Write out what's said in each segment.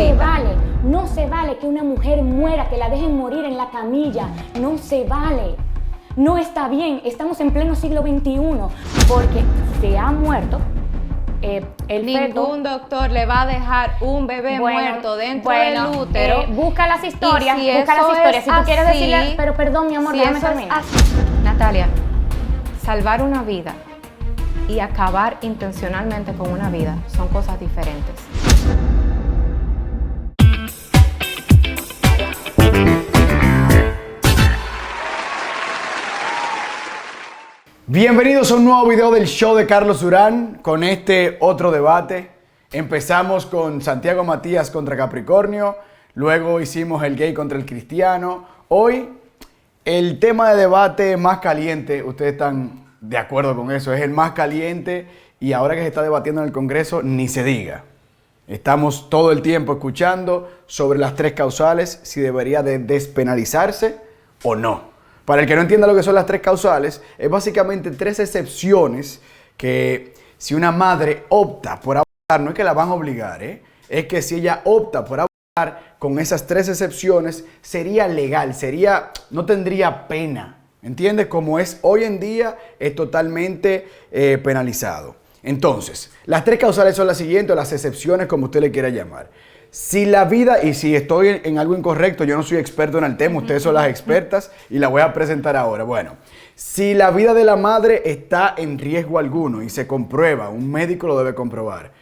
se vale, no se vale que una mujer muera, que la dejen morir en la camilla, no se vale. No está bien, estamos en pleno siglo XXI, porque se ha muerto Ningún doctor le va a dejar un bebé muerto dentro del útero. Busca las historias, si busca las historias. Si tú quieres así, decirle, pero perdón, mi amor, si déjame eso es terminar. Natalia, salvar una vida y acabar intencionalmente con una vida son cosas diferentes. Bienvenidos a un nuevo video del show de Carlos Durán con este otro debate. Empezamos con Santiago Matías contra Capricornio, luego hicimos el gay contra el cristiano. Hoy el tema de debate más caliente, ustedes están de acuerdo con eso, es el más caliente y ahora que se está debatiendo en el Congreso ni se diga. Estamos todo el tiempo escuchando sobre las tres causales, si debería de despenalizarse o no. Para el que no entienda lo que son las tres causales, es básicamente tres excepciones que si una madre opta por abortar, no es que la van a obligar, es que si ella opta por abortar con esas tres excepciones, sería legal, no tendría pena, ¿entiendes? Como es hoy en día, es totalmente penalizado. Entonces, las tres causales son las siguientes, o las excepciones, como usted le quiera llamar. Si la vida, y si estoy en algo incorrecto, yo no soy experto en el tema, ustedes son las expertas y la voy a presentar ahora. Bueno, si la vida de la madre está en riesgo alguno y se comprueba, un médico lo debe comprobar.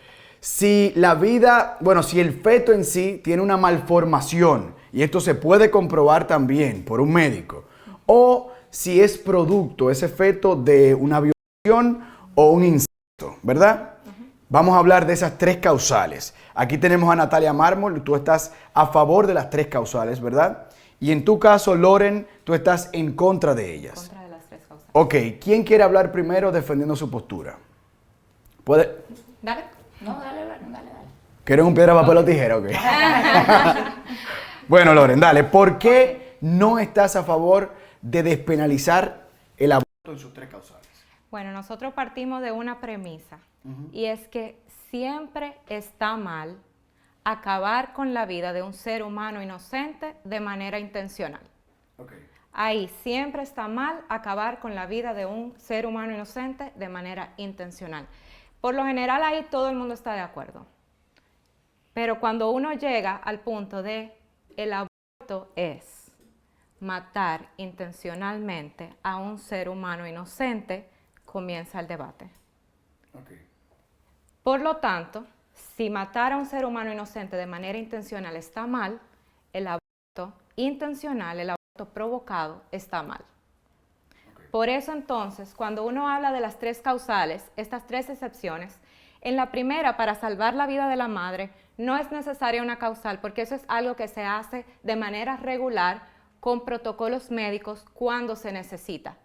Si la vida, si el feto en sí tiene una malformación, y esto se puede comprobar también por un médico, o si es producto, ese feto, de una violación o un incesto, ¿verdad? Vamos a hablar de esas tres causales. Aquí tenemos a Natalia Mármol, tú estás a favor de las tres causales, ¿verdad? Y en tu caso, Loren, tú estás en contra de ellas. En contra de las tres causales. Ok, ¿quién quiere hablar primero defendiendo su postura? ¿Puede? Dale. No, dale. ¿Quieren un piedra, papel o tijera? Ok. Bueno, Loren, dale. ¿Por qué no estás a favor de despenalizar el aborto en sus tres causales? Bueno, nosotros partimos de una premisa y es que siempre está mal acabar con la vida de un ser humano inocente de manera intencional. Okay. Ahí siempre está mal acabar con la vida de un ser humano inocente de manera intencional. Por lo general ahí todo el mundo está de acuerdo. Pero cuando uno llega al punto de el aborto es matar intencionalmente a un ser humano inocente, comienza el debate. Okay. Por lo tanto, si matar a un ser humano inocente de manera intencional está mal, el aborto intencional, el aborto provocado está mal. Okay. Por eso entonces, cuando uno habla de las tres causales, estas tres excepciones, en la primera, para salvar la vida de la madre, no es necesaria una causal, porque eso es algo que se hace de manera regular con protocolos médicos cuando se necesita.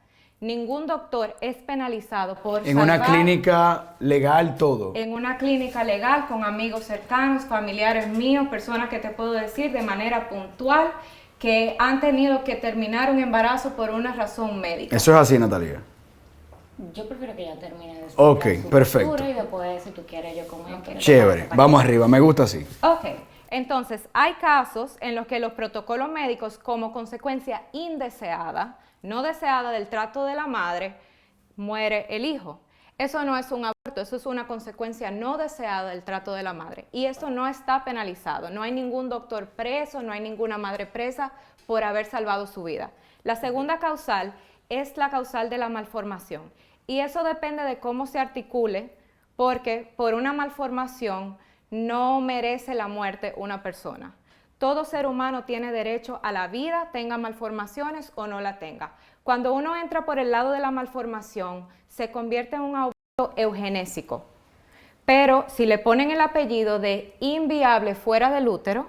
Ningún doctor es penalizado por en una clínica legal todo. En una clínica legal con amigos cercanos, familiares míos, personas que te puedo decir de manera puntual que han tenido que terminar un embarazo por una razón médica. Eso es así, Natalia. Yo prefiero que ella termine de Ok, su perfecto. postura y después, si tú quieres, yo como yo quiero. Chévere, vamos arriba, me gusta así. Ok, entonces hay casos en los que los protocolos médicos como consecuencia indeseada, no deseada del trato de la madre, muere el hijo. Eso no es un aborto, eso es una consecuencia no deseada del trato de la madre. Y eso no está penalizado. No hay ningún doctor preso, no hay ninguna madre presa por haber salvado su vida. La segunda causal es la causal de la malformación. Y eso depende de cómo se articule, porque por una malformación no merece la muerte una persona. Todo ser humano tiene derecho a la vida, tenga malformaciones o no la tenga. Cuando uno entra por el lado de la malformación, se convierte en un aborto eugenésico. Pero si le ponen el apellido de inviable fuera del útero,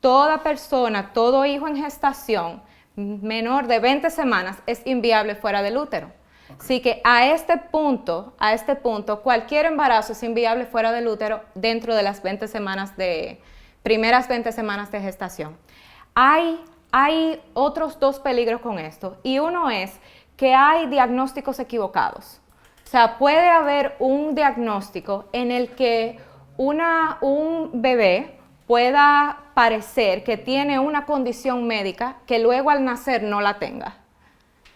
toda persona, todo hijo en gestación menor de 20 semanas es inviable fuera del útero. Okay. Así que a este punto, cualquier embarazo es inviable fuera del útero dentro de las primeras 20 semanas de gestación. Hay otros dos peligros con esto, y uno es que hay diagnósticos equivocados. O sea, puede haber un diagnóstico en el que un bebé pueda parecer que tiene una condición médica que luego al nacer no la tenga.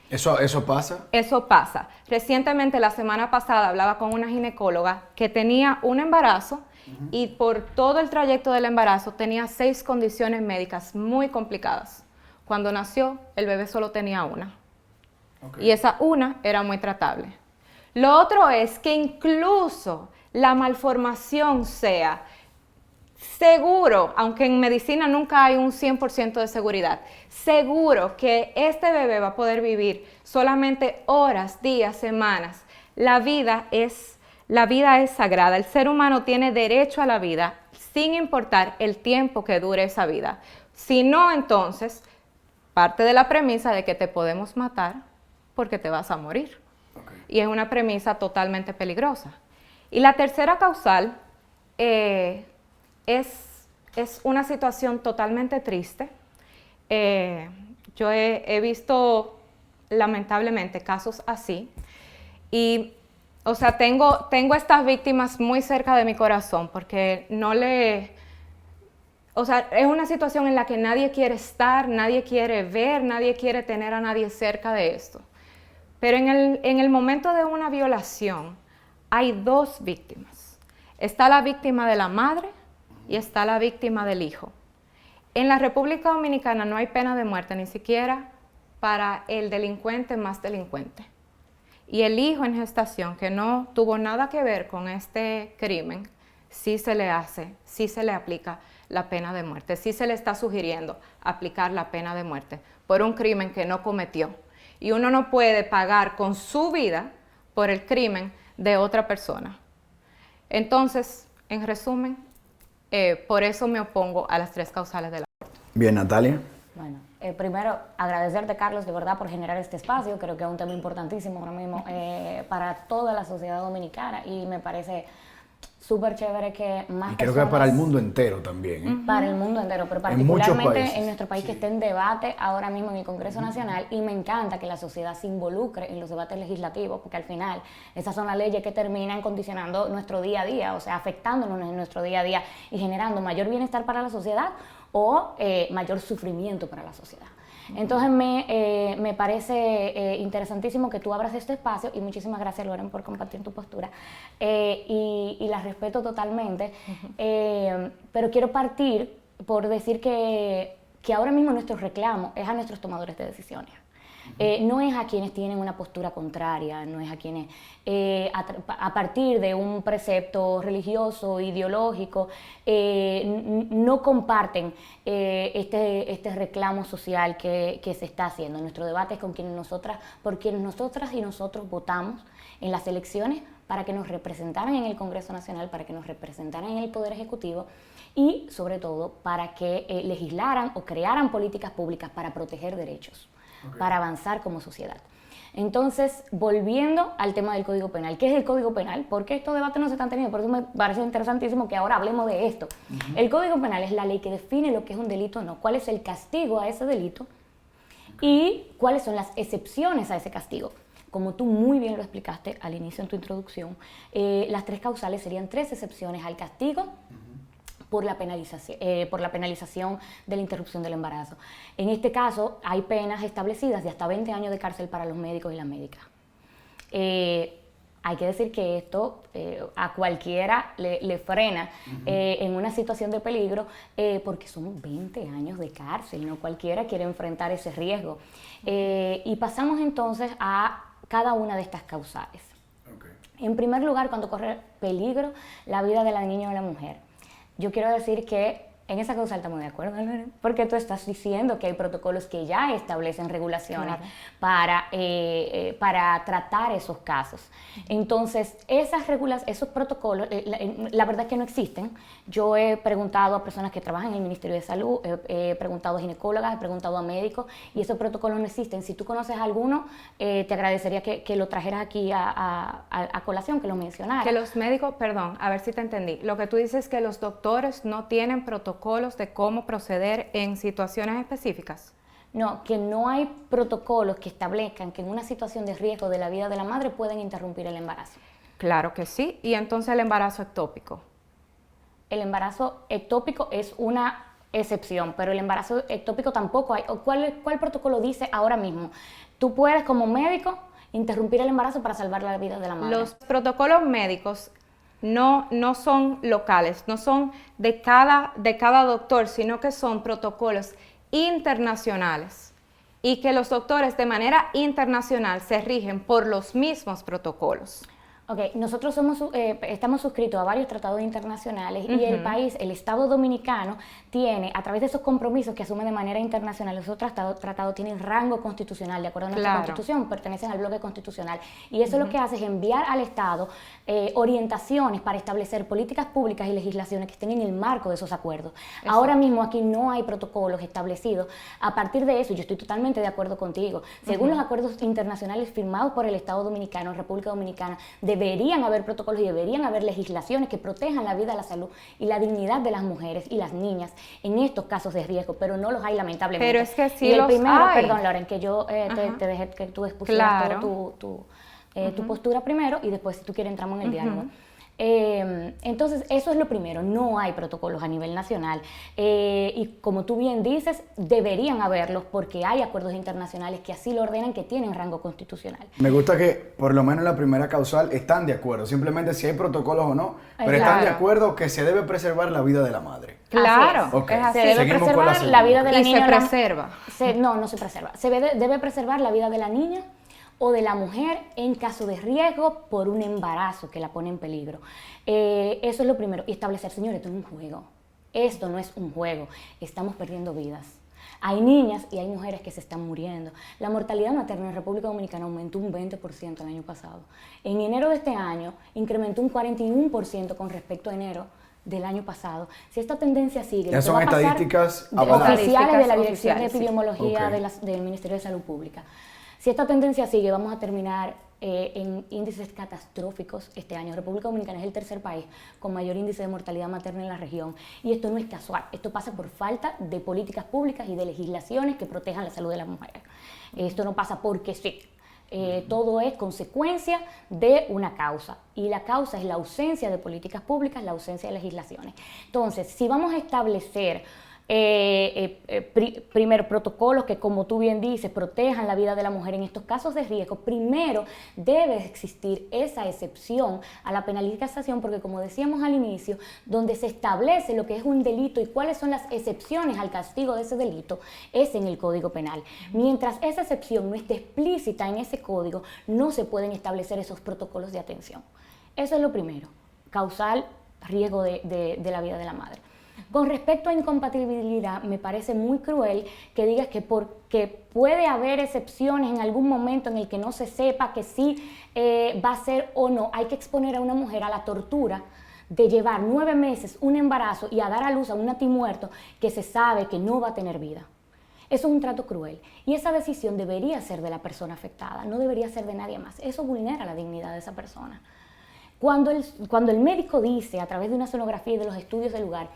¿Eso pasa? Eso pasa. Recientemente, la semana pasada, hablaba con una ginecóloga que tenía un embarazo y por todo el trayecto del embarazo tenía 6 condiciones médicas muy complicadas. Cuando nació, el bebé solo tenía una. Okay. Y esa una era muy tratable. Lo otro es que incluso la malformación sea seguro, aunque en medicina nunca hay un 100% de seguridad, seguro que este bebé va a poder vivir solamente horas, días, semanas. La vida es sagrada. El ser humano tiene derecho a la vida sin importar el tiempo que dure esa vida. Si no, entonces, parte de la premisa de que te podemos matar porque te vas a morir. Okay. Y es una premisa totalmente peligrosa. Y la tercera causal es una situación totalmente triste. Yo he visto lamentablemente casos así y, o sea, tengo estas víctimas muy cerca de mi corazón porque es una situación en la que nadie quiere estar, nadie quiere ver, nadie quiere tener a nadie cerca de esto. Pero en el momento de una violación hay 2 víctimas. Está la víctima de la madre y está la víctima del hijo. En la República Dominicana no hay pena de muerte ni siquiera para el delincuente más delincuente. Y el hijo en gestación que no tuvo nada que ver con este crimen, sí se le aplica la pena de muerte, sí se le está sugiriendo aplicar la pena de muerte por un crimen que no cometió. Y uno no puede pagar con su vida por el crimen de otra persona. Entonces, en resumen, por eso me opongo a las 3 causales del aborto. Bien, Natalia. Bueno, primero agradecerte, Carlos, de verdad por generar este espacio. Creo que es un tema importantísimo ahora mismo para toda la sociedad dominicana y me parece súper chévere que más y creo que para el mundo entero también. ¿Eh? Para el mundo entero, pero particularmente en nuestro país, sí, que esté en debate ahora mismo en el Congreso Nacional, y me encanta que la sociedad se involucre en los debates legislativos, porque al final esas son las leyes que terminan condicionando nuestro día a día, o sea, afectándonos en nuestro día a día y generando mayor bienestar para la sociedad o mayor sufrimiento para la sociedad. Entonces me parece interesantísimo que tú abras este espacio y muchísimas gracias, Loren, por compartir tu postura y la respeto totalmente, pero quiero partir por decir que ahora mismo nuestro reclamo es a nuestros tomadores de decisiones. No es a quienes tienen una postura contraria, no es a quienes a partir de un precepto religioso, ideológico, no comparten este reclamo social que se está haciendo. Nuestro debate es con por quienes nosotras y nosotros votamos en las elecciones para que nos representaran en el Congreso Nacional, para que nos representaran en el Poder Ejecutivo y, sobre todo, para que legislaran o crearan políticas públicas para proteger derechos. Okay. Para avanzar como sociedad. Entonces, volviendo al tema del Código Penal, ¿qué es el Código Penal? ¿Por qué estos debates no se están teniendo? Por eso me parece interesantísimo que ahora hablemos de esto. El Código Penal es la ley que define lo que es un delito o no, cuál es el castigo a ese delito y cuáles son las excepciones a ese castigo. Como tú muy bien lo explicaste al inicio en tu introducción, las 3 causales serían 3 excepciones al castigo por la penalización de la interrupción del embarazo. En este caso, hay penas establecidas de hasta 20 años de cárcel para los médicos y las médicas. Hay que decir que esto a cualquiera le frena en una situación de peligro porque son 20 años de cárcel, no cualquiera quiere enfrentar ese riesgo. Y pasamos entonces a cada una de estas causales. Okay. En primer lugar, cuando corre peligro la vida de la niña o la mujer. Yo quiero decir que en esa causal estamos de acuerdo, porque tú estás diciendo que hay protocolos que ya establecen regulaciones, claro, para tratar esos casos. Entonces, esos protocolos, la verdad es que no existen. Yo he preguntado a personas que trabajan en el Ministerio de Salud, he preguntado a ginecólogas, he preguntado a médicos, y esos protocolos no existen. Si tú conoces alguno, te agradecería que lo trajeras aquí a colación, que lo mencionaras. Que los médicos, perdón, a ver si te entendí. Lo que tú dices es que los doctores no tienen protocolos de cómo proceder en situaciones específicas. No, que no hay protocolos que establezcan que en una situación de riesgo de la vida de la madre pueden interrumpir el embarazo. Claro que sí, y entonces el embarazo ectópico. el embarazo ectópico es una excepción, pero el embarazo ectópico tampoco hay. ¿Cuál protocolo dice ahora mismo? Tú puedes como médico interrumpir el embarazo para salvar la vida de la madre. Los protocolos médicos no son locales, no son de cada doctor, sino que son protocolos internacionales y que los doctores de manera internacional se rigen por los mismos protocolos. Ok, nosotros estamos suscritos a varios tratados internacionales y el país, el Estado Dominicano, tiene, a través de esos compromisos que asume de manera internacional, esos tratados tienen rango constitucional, de acuerdo a nuestra Constitución, pertenecen al bloque constitucional. Y eso lo que hace es enviar al Estado orientaciones para establecer políticas públicas y legislaciones que estén en el marco de esos acuerdos. Exacto. Ahora mismo aquí no hay protocolos establecidos. A partir de eso, yo estoy totalmente de acuerdo contigo. Según los acuerdos internacionales firmados por el Estado Dominicano, República Dominicana, deberían haber protocolos y deberían haber legislaciones que protejan la vida, la salud y la dignidad de las mujeres y las niñas en estos casos de riesgo, pero no los hay lamentablemente. Pero es que sí y el los primero, hay. Perdón, Lauren, que yo te dejé que tú expusieras tu postura primero y después, si tú quieres, entramos en el diálogo. Entonces, eso es lo primero, no hay protocolos a nivel nacional y como tú bien dices, deberían haberlos porque hay acuerdos internacionales que así lo ordenan, que tienen rango constitucional. Me gusta que por lo menos en la primera causal están de acuerdo, simplemente si hay protocolos o no, pero están de acuerdo que se debe preservar la vida de la madre. Claro, okay. es así. Se debe preservar la vida de la niña. ¿Y se preserva? No se preserva. Debe preservar la vida de la niña o de la mujer en caso de riesgo por un embarazo que la pone en peligro. Eso es lo primero. Y establecer, señores, esto no es un juego. Esto no es un juego. Estamos perdiendo vidas. Hay niñas y hay mujeres que se están muriendo. La mortalidad materna en República Dominicana aumentó un 20% el año pasado. En enero de este año incrementó un 41% con respecto a enero del año pasado. Si esta tendencia sigue, ya son estadísticas oficiales de la Dirección de Epidemiología okay. del Ministerio de Salud Pública. Si esta tendencia sigue, vamos a terminar en índices catastróficos este año. República Dominicana es el tercer país con mayor índice de mortalidad materna en la región. Y esto no es casual, esto pasa por falta de políticas públicas y de legislaciones que protejan la salud de las mujeres. Esto no pasa porque sí. Todo es consecuencia de una causa y la causa es la ausencia de políticas públicas, la ausencia de legislaciones. Entonces, si vamos a establecer primero protocolos que, como tú bien dices, protejan la vida de la mujer en estos casos de riesgo, primero debe existir esa excepción a la penalización, porque como decíamos al inicio, donde se establece lo que es un delito y cuáles son las excepciones al castigo de ese delito es en el Código Penal. Mientras esa excepción no esté explícita en ese código, no se pueden establecer esos protocolos de atención. Eso es lo primero, causal riesgo de la vida de la madre. Con respecto a incompatibilidad, me parece muy cruel que digas que porque puede haber excepciones en algún momento en el que no se sepa que sí va a ser o no, hay que exponer a una mujer a la tortura de llevar 9 meses un embarazo y a dar a luz a un natimuerto que se sabe que no va a tener vida. Eso es un trato cruel y esa decisión debería ser de la persona afectada, no debería ser de nadie más. Eso vulnera la dignidad de esa persona. Cuando el médico dice a través de una sonografía y de los estudios del lugar,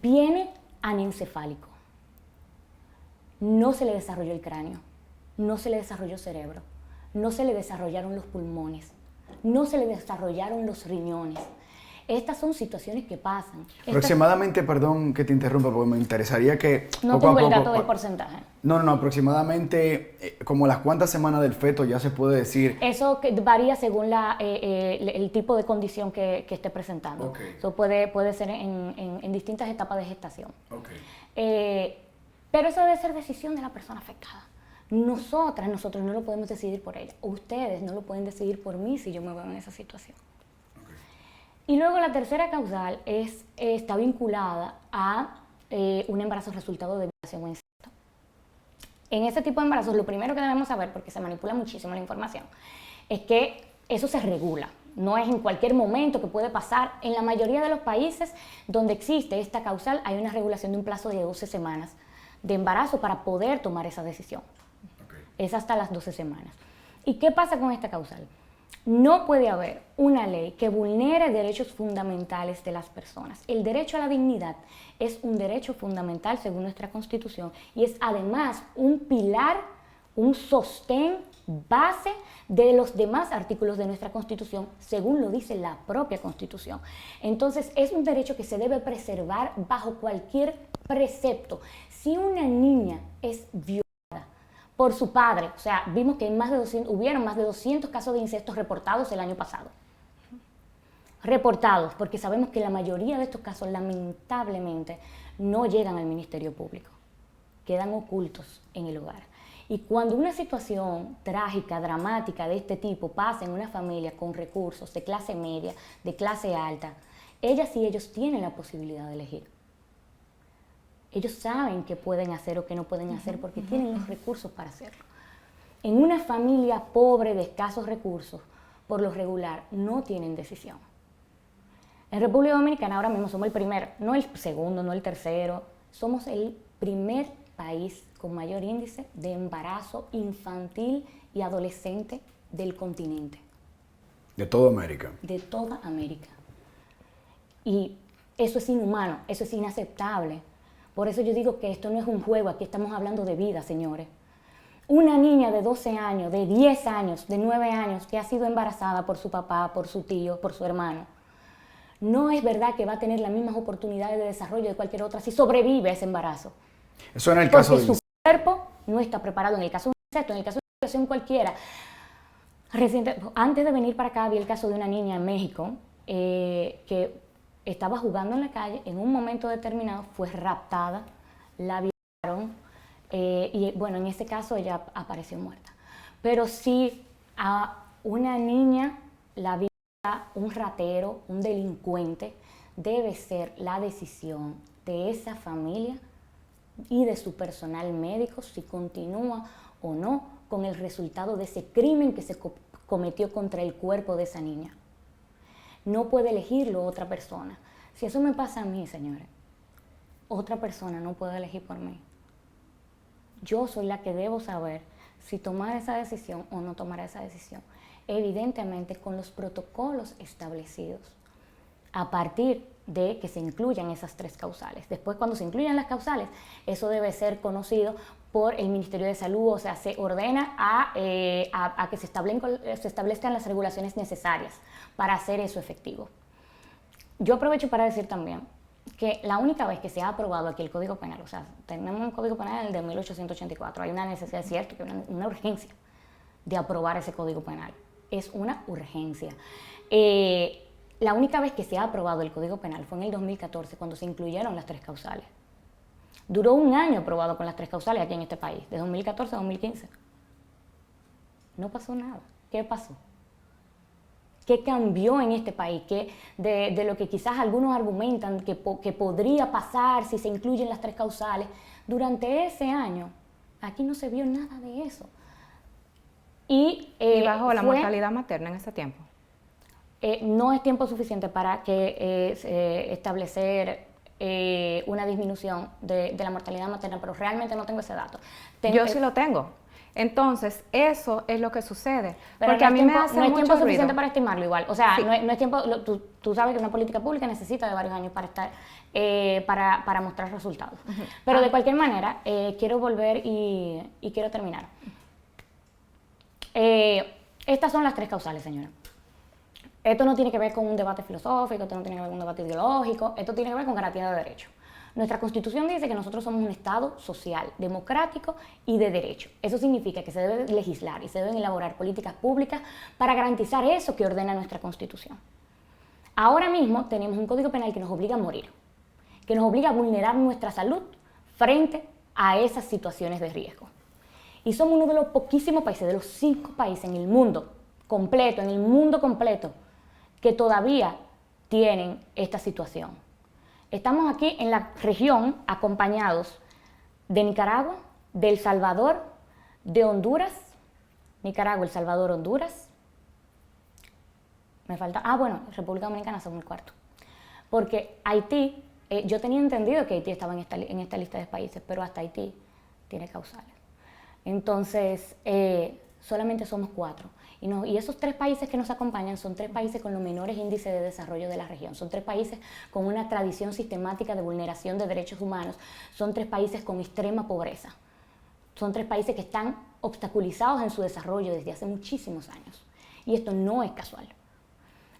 viene anencefálico, no se le desarrolló el cráneo, no se le desarrolló el cerebro, no se le desarrollaron los pulmones, no se le desarrollaron los riñones. Estas son situaciones que pasan. Aproximadamente, perdón que te interrumpa, porque me interesaría que... No tengo el dato del porcentaje. No, aproximadamente como las cuántas semanas del feto ya se puede decir. Eso varía según el tipo de condición que esté presentando. Okay. Eso puede ser en distintas etapas de gestación. Okay. Pero eso debe ser decisión de la persona afectada. Nosotros no lo podemos decidir por ella. Ustedes no lo pueden decidir por mí si yo me veo en esa situación. Y luego la tercera causal está vinculada a un embarazo resultado de violación o incesto. En ese tipo de embarazos, lo primero que debemos saber, porque se manipula muchísimo la información, es que eso se regula. No es en cualquier momento que puede pasar. En la mayoría de los países donde existe esta causal hay una regulación de un plazo de 12 semanas de embarazo para poder tomar esa decisión. Okay. Es hasta las 12 semanas. ¿Y qué pasa con esta causal? No puede haber una ley que vulnere derechos fundamentales de las personas. El derecho a la dignidad es un derecho fundamental según nuestra Constitución y es además un pilar, un sostén base de los demás artículos de nuestra Constitución, según lo dice la propia Constitución. Entonces, es un derecho que se debe preservar bajo cualquier precepto. Si una niña es violada por su padre, o sea, vimos que hubieron más de 200 casos de incestos reportados el año pasado. Reportados, porque sabemos que la mayoría de estos casos, lamentablemente, no llegan al Ministerio Público, quedan ocultos en el hogar. Y cuando una situación trágica, dramática de este tipo pasa en una familia con recursos de clase media, de clase alta, ellas y ellos tienen la posibilidad de elegir. Ellos saben qué pueden hacer o qué no pueden hacer porque tienen los recursos para hacerlo. En una familia pobre de escasos recursos, por lo regular, no tienen decisión. En República Dominicana ahora mismo somos el primero, no el segundo, no el tercero, somos el primer país con mayor índice de embarazo infantil y adolescente del continente. De toda América. De toda América. Y eso es inhumano, eso es inaceptable. Por eso yo digo que esto no es un juego, aquí estamos hablando de vida, señores. Una niña de 12 años, de 10 años, de 9 años, que ha sido embarazada por su papá, por su tío, por su hermano, no es verdad que va a tener las mismas oportunidades de desarrollo de cualquier otra si sobrevive a ese embarazo. Eso en el caso de... Porque su cuerpo no está preparado. En el caso de un incesto, en el caso de una situación cualquiera. Antes de venir para acá vi el caso de una niña en México que estaba jugando en la calle, en un momento determinado fue raptada, la violaron y bueno, en ese caso ella apareció muerta. Pero si a una niña la viola un ratero, un delincuente, debe ser la decisión de esa familia y de su personal médico si continúa o no con el resultado de ese crimen que se cometió contra el cuerpo de esa niña. No puede elegirlo otra persona. Si eso me pasa a mí, señores, otra persona no puede elegir por mí. Yo soy la que debo saber si tomar esa decisión o no tomar esa decisión. Evidentemente con los protocolos establecidos, a partir de que se incluyan esas 3 causales. Después, cuando se incluyan las causales, eso debe ser conocido por el Ministerio de Salud, o sea, se ordena a que se establezcan las regulaciones necesarias para hacer eso efectivo. Yo aprovecho para decir también que la única vez que se ha aprobado aquí el Código Penal, o sea, tenemos un Código Penal de 1884, hay una necesidad, es cierto, que una urgencia de aprobar ese Código Penal, es una urgencia. La única vez que se ha aprobado el Código Penal fue en el 2014, cuando se incluyeron las 3 causales. Duró un año aprobado con las 3 causales aquí en este país, de 2014 a 2015. No pasó nada. ¿Qué pasó? ¿Qué cambió en este país? ¿Qué de lo que quizás algunos argumentan que podría pasar si se incluyen las 3 causales? Durante ese año, aquí no se vio nada de eso. ¿Y bajó la mortalidad materna en ese tiempo? No es tiempo suficiente para establecer una disminución de la mortalidad materna, pero realmente no tengo ese dato. Yo sí lo tengo. Entonces, eso es lo que sucede. Pero porque no a mí tiempo, me hace no es mucho tiempo ruido. suficiente para estimarlo igual. O sea, Sí. no es tiempo, tú sabes que una política pública necesita de varios años para mostrar resultados. Pero de cualquier manera, quiero volver y quiero terminar. Estas son las 3 causales, señora. Esto no tiene que ver con un debate filosófico, esto no tiene que ver con un debate ideológico, esto tiene que ver con garantía de derechos. Nuestra Constitución dice que nosotros somos un Estado social, democrático y de derecho. Eso significa que se debe legislar y se deben elaborar políticas públicas para garantizar eso que ordena nuestra Constitución. Ahora mismo tenemos un Código Penal que nos obliga a morir, que nos obliga a vulnerar nuestra salud frente a esas situaciones de riesgo. Y somos uno de los poquísimos países, de los 5 países en el mundo completo, que todavía tienen esta situación. Estamos aquí en la región acompañados de Nicaragua, de El Salvador, de Honduras, Nicaragua, El Salvador, Honduras. Me falta, República Dominicana somos el 4. Porque Haití, yo tenía entendido que Haití estaba en esta lista de países, pero hasta Haití tiene causales. Entonces, solamente somos 4. Y esos 3 países que nos acompañan son 3 países con los menores índices de desarrollo de la región. Son 3 países con una tradición sistemática de vulneración de derechos humanos. Son 3 países con extrema pobreza. Son 3 países que están obstaculizados en su desarrollo desde hace muchísimos años. Y esto no es casual.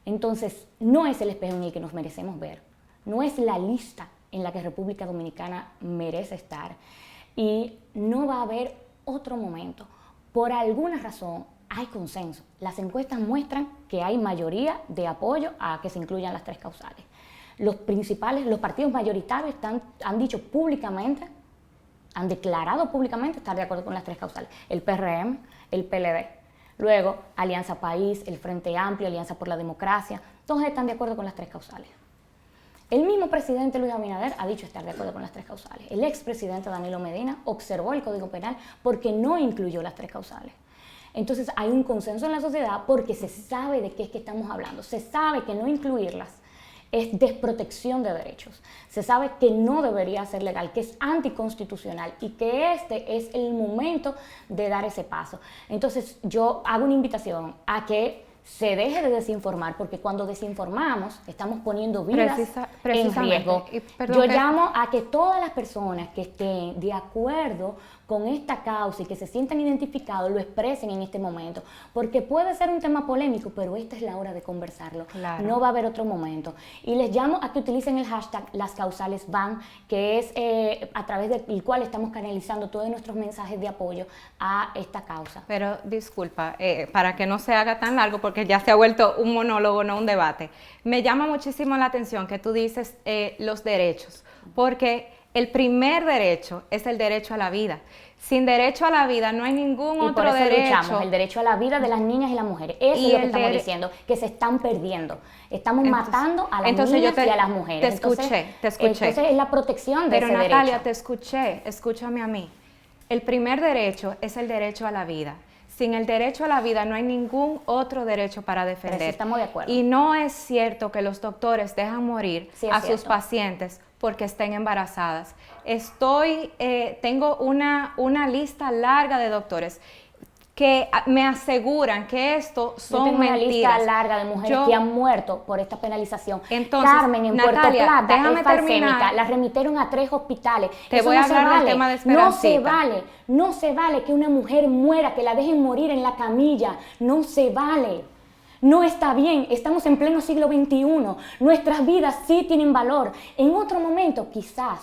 Entonces, no es el espejo en el que nos merecemos ver, no es la lista en la que República Dominicana merece estar, y no va a haber otro momento. Por alguna razón hay consenso. Las encuestas muestran que hay mayoría de apoyo a que se incluyan las 3 causales. Los partidos mayoritarios han dicho públicamente, han declarado públicamente estar de acuerdo con las 3 causales. El PRM, el PLD, luego Alianza País, el Frente Amplio, Alianza por la Democracia, todos están de acuerdo con las 3 causales. El mismo presidente Luis Abinader ha dicho estar de acuerdo con las 3 causales. El expresidente Danilo Medina observó el Código Penal porque no incluyó las 3 causales. Entonces hay un consenso en la sociedad porque se sabe de qué es que estamos hablando. Se sabe que no incluirlas es desprotección de derechos. Se sabe que no debería ser legal, que es anticonstitucional y que este es el momento de dar ese paso. Entonces yo hago una invitación a que se deje de desinformar, porque cuando desinformamos estamos poniendo vidas en riesgo. Yo llamo a que todas las personas que estén de acuerdo con esta causa y que se sientan identificados lo expresen en este momento, porque puede ser un tema polémico, pero esta es la hora de conversarlo. Claro. No va a haber otro momento. Y les llamo a que utilicen el hashtag Las Causales Van, que es a través del cual estamos canalizando todos nuestros mensajes de apoyo a esta causa. Pero disculpa, para que no se haga tan largo, porque ya se ha vuelto un monólogo, no un debate. Me llama muchísimo la atención que tú dices los derechos, porque el primer derecho es el derecho a la vida. Sin derecho a la vida no hay ningún otro derecho. Luchamos, el derecho a la vida de las niñas y las mujeres. Eso es lo que estamos diciendo, que se están perdiendo. Estamos matando a las niñas y a las mujeres. Te escuché. Entonces es la protección de ese derecho. Pero Natalia, te escuché, escúchame a mí. El primer derecho es el derecho a la vida. Sin el derecho a la vida no hay ningún otro derecho para defender. Pero sí estamos de acuerdo. Y no es cierto que los doctores dejan morir a sus pacientes porque estén embarazadas. Tengo una lista larga de doctores que me aseguran que esto son mentiras. Una lista larga de mujeres que han muerto por esta penalización. Entonces, Carmen, en Natalia, Puerto Plata, déjame es falsémica, terminar. la remitieron a 3 hospitales. Te voy a hablar del tema de Esperancita. No se vale que una mujer muera, que la dejen morir en la camilla. No se vale. No está bien, estamos en pleno siglo XXI, nuestras vidas sí tienen valor. En otro momento quizás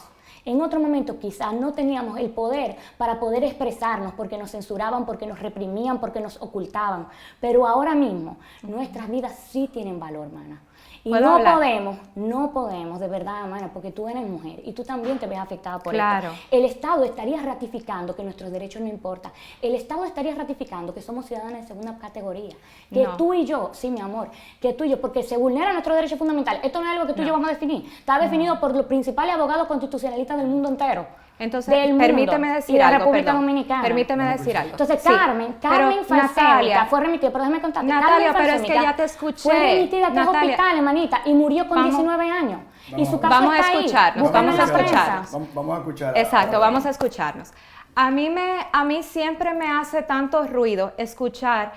no teníamos el poder para poder expresarnos porque nos censuraban, porque nos reprimían, porque nos ocultaban. Pero ahora mismo nuestras vidas sí tienen valor, mana. Y no podemos, de verdad, hermana, porque tú eres mujer y tú también te ves afectada por esto. El Estado estaría ratificando que nuestros derechos no importan. El Estado estaría ratificando que somos ciudadanas de segunda categoría. Que tú y yo, sí, mi amor, que tú y yo, porque se vulneran nuestros derechos fundamentales. Esto no es algo que tú y yo vamos a definir. Está definido por los principales abogados constitucionalistas del mundo entero. Entonces, permíteme decir algo, República Dominicana. Permíteme decir algo. Entonces, Carmen Falsémica fue remitida, pero déjame contarte. Natalia, pero es que ya te escuché. Fue remitida a 3 hospitales, manita, y murió con 19 años. Y su caso vamos está a escucharnos, ahí. vamos a escucharnos. Vamos a escuchar. Exacto, vamos a escucharnos. A mí siempre me hace tanto ruido escuchar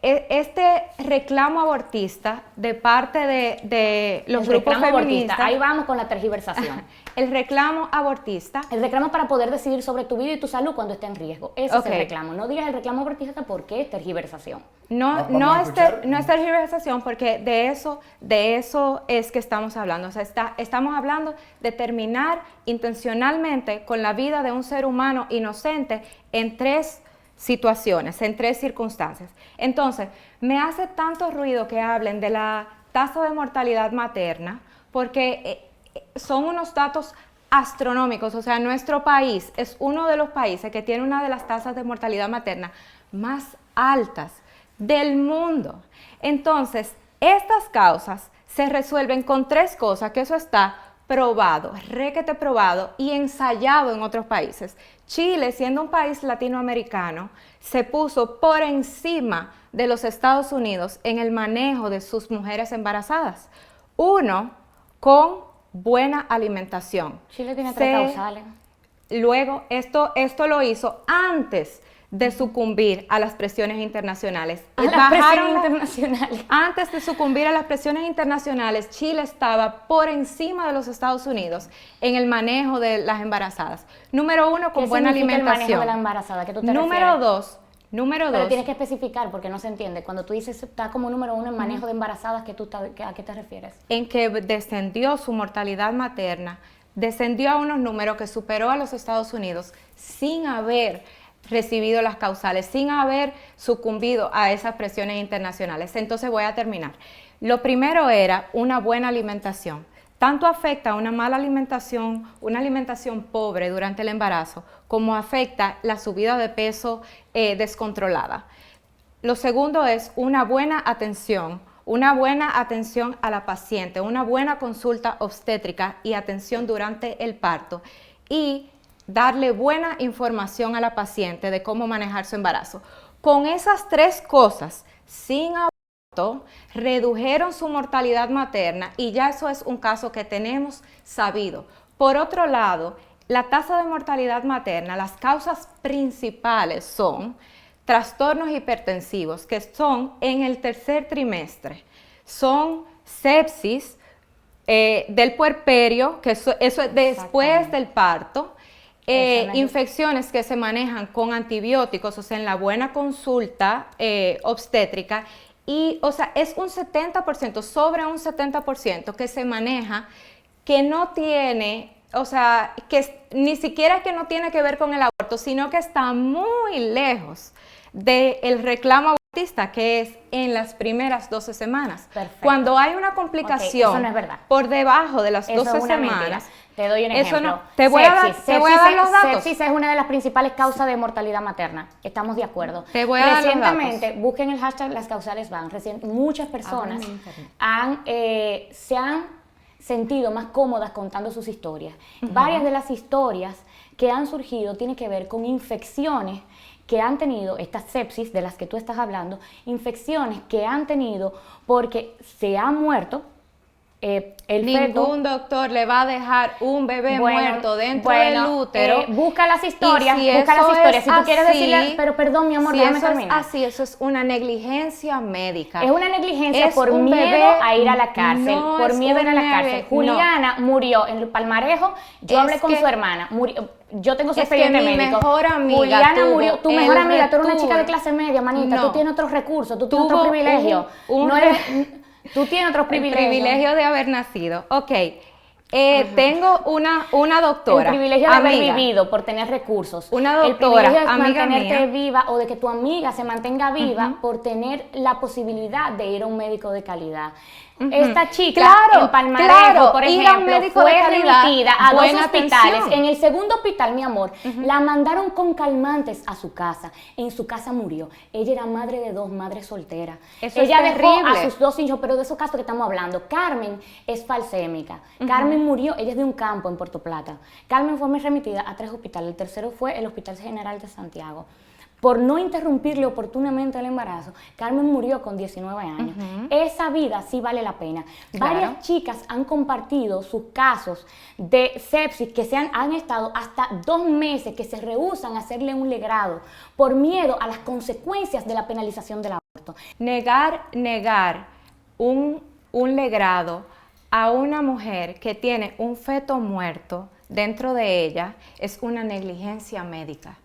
este reclamo abortista de parte de los grupos feministas. Ahí vamos con la tergiversación. El reclamo abortista. El reclamo para poder decidir sobre tu vida y tu salud cuando esté en riesgo. Ese es el reclamo. No digas el reclamo abortista porque es tergiversación. No es tergiversación porque de eso es que estamos hablando. O sea, estamos hablando de terminar intencionalmente con la vida de un ser humano inocente en 3 situaciones, en 3 circunstancias. Entonces, me hace tanto ruido que hablen de la tasa de mortalidad materna, porque son unos datos astronómicos. O sea, nuestro país es uno de los países que tiene una de las tasas de mortalidad materna más altas del mundo. Entonces, estas causas se resuelven con 3 cosas, que eso está probado, requete probado y ensayado en otros países. Chile, siendo un país latinoamericano, se puso por encima de los Estados Unidos en el manejo de sus mujeres embarazadas. 1, con buena alimentación. Chile tiene 3 causales. Luego, esto lo hizo antes de sucumbir a las presiones internacionales. A las presiones internacionales. Antes de sucumbir a las presiones internacionales, Chile estaba por encima de los Estados Unidos en el manejo de las embarazadas. Número 1, con buena alimentación. El manejo de la embarazada? ¿Qué tú te Número refieres? 2, Pero tienes que especificar porque no se entiende. Cuando tú dices está como número 1 en manejo de embarazadas, ¿a qué te refieres? En que descendió su mortalidad materna, descendió a unos números que superó a los Estados Unidos sin haber recibido las causales, sin haber sucumbido a esas presiones internacionales. Entonces voy a terminar. Lo primero era una buena alimentación. Tanto afecta una mala alimentación, una alimentación pobre durante el embarazo, como afecta la subida de peso descontrolada. Lo segundo es una buena atención a la paciente, una buena consulta obstétrica y atención durante el parto, y darle buena información a la paciente de cómo manejar su embarazo. Con esas 3 cosas, sin aborto, redujeron su mortalidad materna, y ya eso es un caso que tenemos sabido. Por otro lado, la tasa de mortalidad materna, las causas principales son trastornos hipertensivos, que son en el tercer trimestre, son sepsis del puerperio, que eso es después del parto, infecciones que se manejan con antibióticos, o sea, en la buena consulta obstétrica, y, o sea, es un 70%, sobre un 70% que se maneja, que no tiene, o sea, que ni siquiera que no tiene que ver con el aborto, sino que está muy lejos del reclamo abortista, que es en las primeras 12 semanas. Perfecto. Cuando hay una complicación eso no es verdad. por debajo de las 12 eso es una semanas. Mentira. Te doy un ejemplo. No, te voy a dar los datos. Sepsis es una de las principales causas de mortalidad materna. Estamos de acuerdo. Te voy a dar los datos. Recientemente, busquen el hashtag las causales van. Muchas personas se han sentido más cómodas contando sus historias. Varias de las historias que han surgido tienen que ver con infecciones que han tenido, estas sepsis de las que tú estás hablando, infecciones que han tenido porque se ha muerto Ningún doctor le va a dejar un bebé muerto dentro del útero. Busca las historias, Si tú quieres decirle, pero perdón, mi amor, déjame terminar. Así, eso es una negligencia médica. Es una negligencia por miedo a ir a la cárcel, por miedo a ir a la cárcel. Juliana murió en el Palmarejo, yo hablé con su hermana, yo tengo su expediente médico. Mi mejor amiga Juliana murió, tu mejor amiga, tú eres una chica de clase media, manita, tú tienes otros recursos, tú tienes otros privilegios. Tú tienes otros privilegios. El privilegio de haber nacido. Ok. Tengo una doctora. El privilegio de haber vivido por tener recursos. Una doctora, el privilegio de amiga mantenerte mía. viva o de que tu amiga se mantenga viva por tener la posibilidad de ir a un médico de calidad. Esta chica en Palmarejo, por ejemplo, fue remitida a 2 hospitales. En el segundo hospital, mi amor, la mandaron con calmantes a su casa. En su casa murió. Ella era madre de 2, madre soltera. Ella dejó a sus 2 hijos, pero de esos casos que estamos hablando. Carmen es falsémica. Carmen murió, ella es de un campo en Puerto Plata. Carmen fue remitida a 3 hospitales. El tercero fue el Hospital General de Santiago. Por no interrumpirle oportunamente el embarazo, Carmen murió con 19 años. Esa vida sí vale la pena. Claro. Varias chicas han compartido sus casos de sepsis que han estado hasta 2 meses que se rehúsan a hacerle un legrado por miedo a las consecuencias de la penalización del aborto. Negar un legrado a una mujer que tiene un feto muerto dentro de ella es una negligencia médica.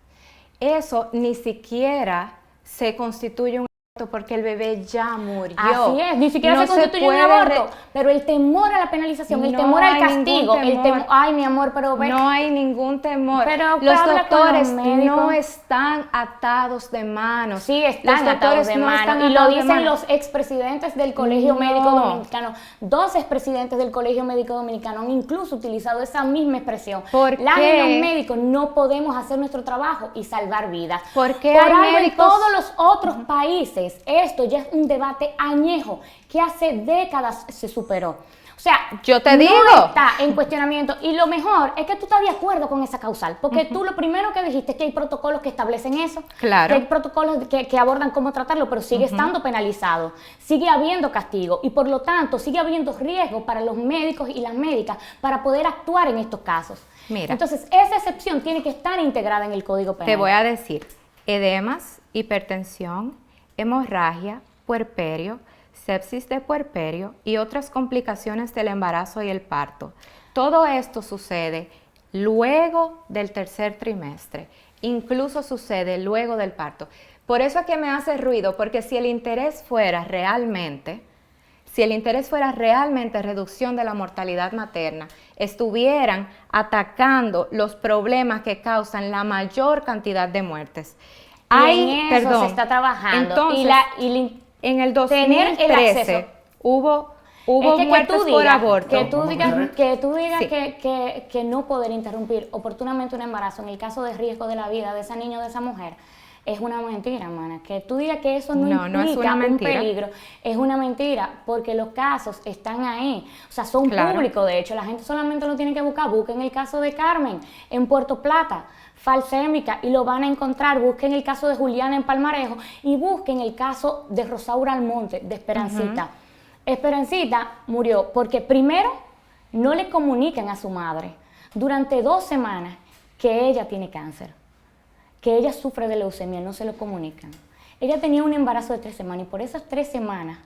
Eso ni siquiera se constituye un aborto porque el bebé ya murió. Así es, ni siquiera se constituye un aborto, pero el temor a la penalización, el temor al castigo, ay mi amor, pero ve. No hay ningún temor. Pero los doctores no están atados de manos. Sí, están atados de manos. Y lo dicen los expresidentes del Colegio Médico Dominicano. 2 expresidentes del Colegio Médico Dominicano han incluso utilizado esa misma expresión. ¿Por Los qué? médicos no podemos hacer nuestro trabajo y salvar vidas. ¿Por qué Por hay algo médicos? En todos los otros países, esto ya es un debate añejo que hace décadas se superó. O sea, yo te digo, no está en cuestionamiento, y lo mejor es que tú estás de acuerdo con esa causal, porque tú lo primero que dijiste es que hay protocolos que establecen eso, claro, que hay protocolos que abordan cómo tratarlo, pero sigue estando penalizado, sigue habiendo castigo y por lo tanto sigue habiendo riesgo para los médicos y las médicas para poder actuar en estos casos. Mira, entonces esa excepción tiene que estar integrada en el Código Penal. Te voy a decir, edemas, hipertensión, hemorragia, puerperio, sepsis de puerperio y otras complicaciones del embarazo y el parto. Todo esto sucede luego del tercer trimestre, incluso sucede luego del parto. Por eso es que me hace ruido, porque si el interés fuera realmente reducción de la mortalidad materna, estuvieran atacando los problemas que causan la mayor cantidad de muertes. En eso se está trabajando. Entonces, en el 2013 hubo muertes por aborto. Que tú digas Sí. que no poder interrumpir oportunamente un embarazo en el caso de riesgo de la vida de esa niña o de esa mujer es una mentira, hermana. Que tú digas que eso no implica un peligro es una mentira, porque los casos están ahí. O sea, son públicos, de hecho. La gente solamente lo tiene que buscar. Busquen el caso de Carmen en Puerto Plata, falsémica, y lo van a encontrar. Busquen el caso de Juliana en Palmarejo y busquen el caso de Rosaura Almonte, de Esperancita. Esperancita murió porque primero no le comunican a su madre durante 2 semanas que ella tiene cáncer, que ella sufre de leucemia, no se lo comunican. Ella tenía un embarazo de 3 semanas y por esas 3 semanas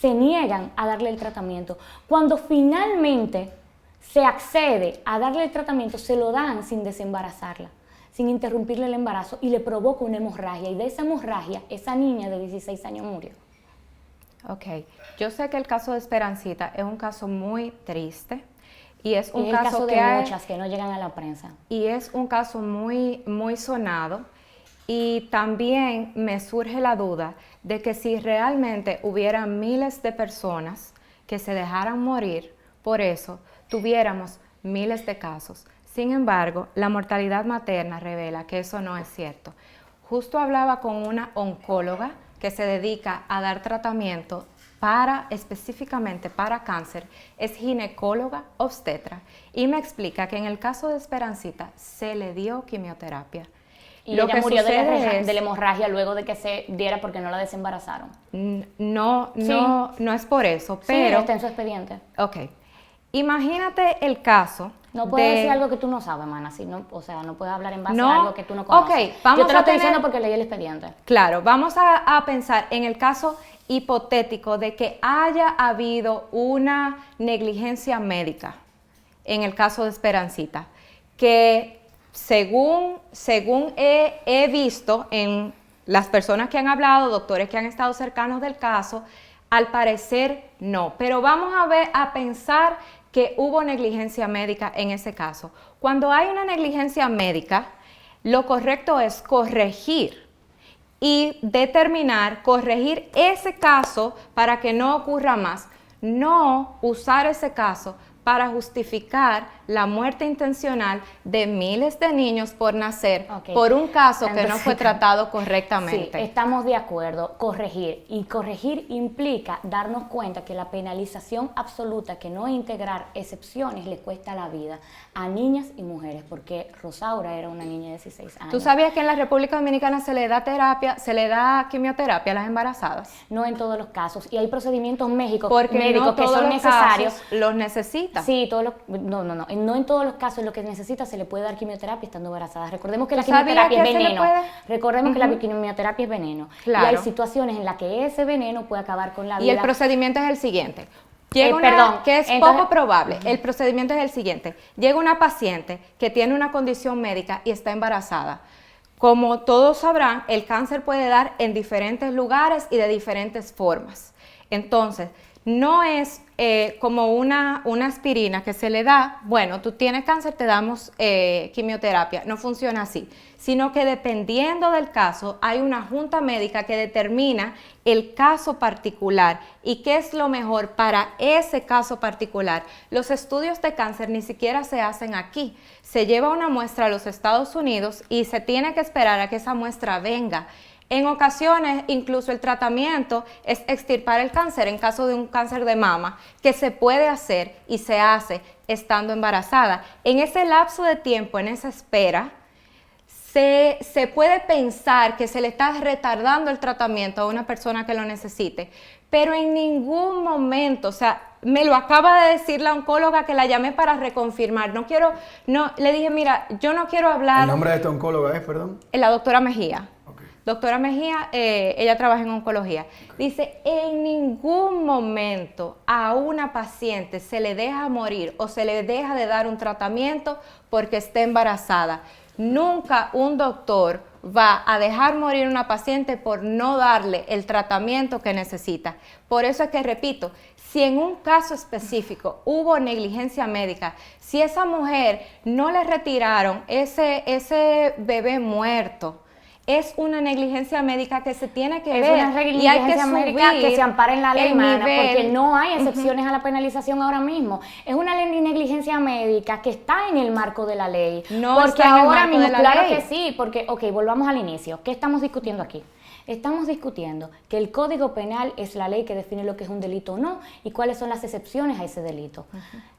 se niegan a darle el tratamiento. Cuando finalmente se accede a darle el tratamiento, se lo dan sin desembarazarla, sin interrumpirle el embarazo, y le provoca una hemorragia, y de esa hemorragia esa niña de 16 años murió. Ok, yo sé que el caso de Esperancita es un caso muy triste y es un caso de que muchas que no llegan a la prensa. Y es un caso muy, muy sonado, y también me surge la duda de que si realmente hubiera miles de personas que se dejaran morir por eso, tuviéramos miles de casos. Sin embargo, la mortalidad materna revela que eso no es cierto. Justo hablaba con una oncóloga que se dedica a dar tratamiento específicamente para cáncer, es ginecóloga obstetra, y me explica que en el caso de Esperancita se le dio quimioterapia. Y ella murió de la hemorragia luego de que se diera porque no la desembarazaron. No es por eso, pero... Sí, está en su expediente. Ok. Imagínate el caso. No puedes decir algo que tú no sabes, mana. O sea, no puedes hablar en base a algo que tú no conoces. Ok, vamos Yo te lo estoy tener... diciendo porque leí el expediente. Claro, vamos a pensar en el caso hipotético de que haya habido una negligencia médica, en el caso de Esperancita, que según he visto en las personas que han hablado, doctores que han estado cercanos del caso, al parecer no. Pero vamos a pensar que hubo negligencia médica en ese caso. Cuando hay una negligencia médica, lo correcto es corregir y corregir ese caso para que no ocurra más. No usar ese caso para justificar la muerte intencional de miles de niños por nacer por un caso que no fue tratado correctamente. Sí, estamos de acuerdo, corregir. Y corregir implica darnos cuenta que la penalización absoluta, que no integrar excepciones, le cuesta la vida a niñas y mujeres, porque Rosaura era una niña de 16 años. ¿Tú sabías que en la República Dominicana se le da quimioterapia a las embarazadas? No en todos los casos, y hay procedimientos médicos no que son necesarios. Los necesita. Sí, no en todos los casos lo que necesita se le puede dar quimioterapia estando embarazada. Recordemos que la ¿Sabías quimioterapia que es se le veneno. puede? Recordemos que la quimioterapia es veneno. Claro. Y hay situaciones en las que ese veneno puede acabar con la vida. Y el procedimiento es el siguiente. Que es poco probable. El procedimiento es el siguiente. Llega una paciente que tiene una condición médica y está embarazada. Como todos sabrán, el cáncer puede dar en diferentes lugares y de diferentes formas. Entonces, no es como una aspirina que se le da, bueno, tú tienes cáncer, te damos quimioterapia. No funciona así, sino que dependiendo del caso, hay una junta médica que determina el caso particular y qué es lo mejor para ese caso particular. Los estudios de cáncer ni siquiera se hacen aquí. Se lleva una muestra a los Estados Unidos y se tiene que esperar a que esa muestra venga. En ocasiones, incluso el tratamiento es extirpar el cáncer en caso de un cáncer de mama, que se puede hacer y se hace estando embarazada. En ese lapso de tiempo, en esa espera, se puede pensar que se le está retardando el tratamiento a una persona que lo necesite, pero en ningún momento, o sea, me lo acaba de decir la oncóloga que la llamé para reconfirmar. Le dije, mira, yo no quiero hablar... ¿El nombre de esta oncóloga es, perdón? La doctora Mejía. Ok. Doctora Mejía, ella trabaja en oncología. Dice, en ningún momento a una paciente se le deja morir o se le deja de dar un tratamiento porque esté embarazada. Nunca un doctor va a dejar morir a una paciente por no darle el tratamiento que necesita. Por eso es que repito, si en un caso específico hubo negligencia médica, si esa mujer no le retiraron ese bebé muerto, es una negligencia médica que se tiene que ver y hay que médica que se ampara en la ley, porque no hay excepciones a la penalización ahora mismo. Es una negligencia médica que está en el marco de la ley. No porque está en el ahora marco mismo, de la claro ley. que sí, porque, ok, volvamos al inicio. ¿Qué estamos discutiendo aquí? Estamos discutiendo que el Código Penal es la ley que define lo que es un delito o no y cuáles son las excepciones a ese delito.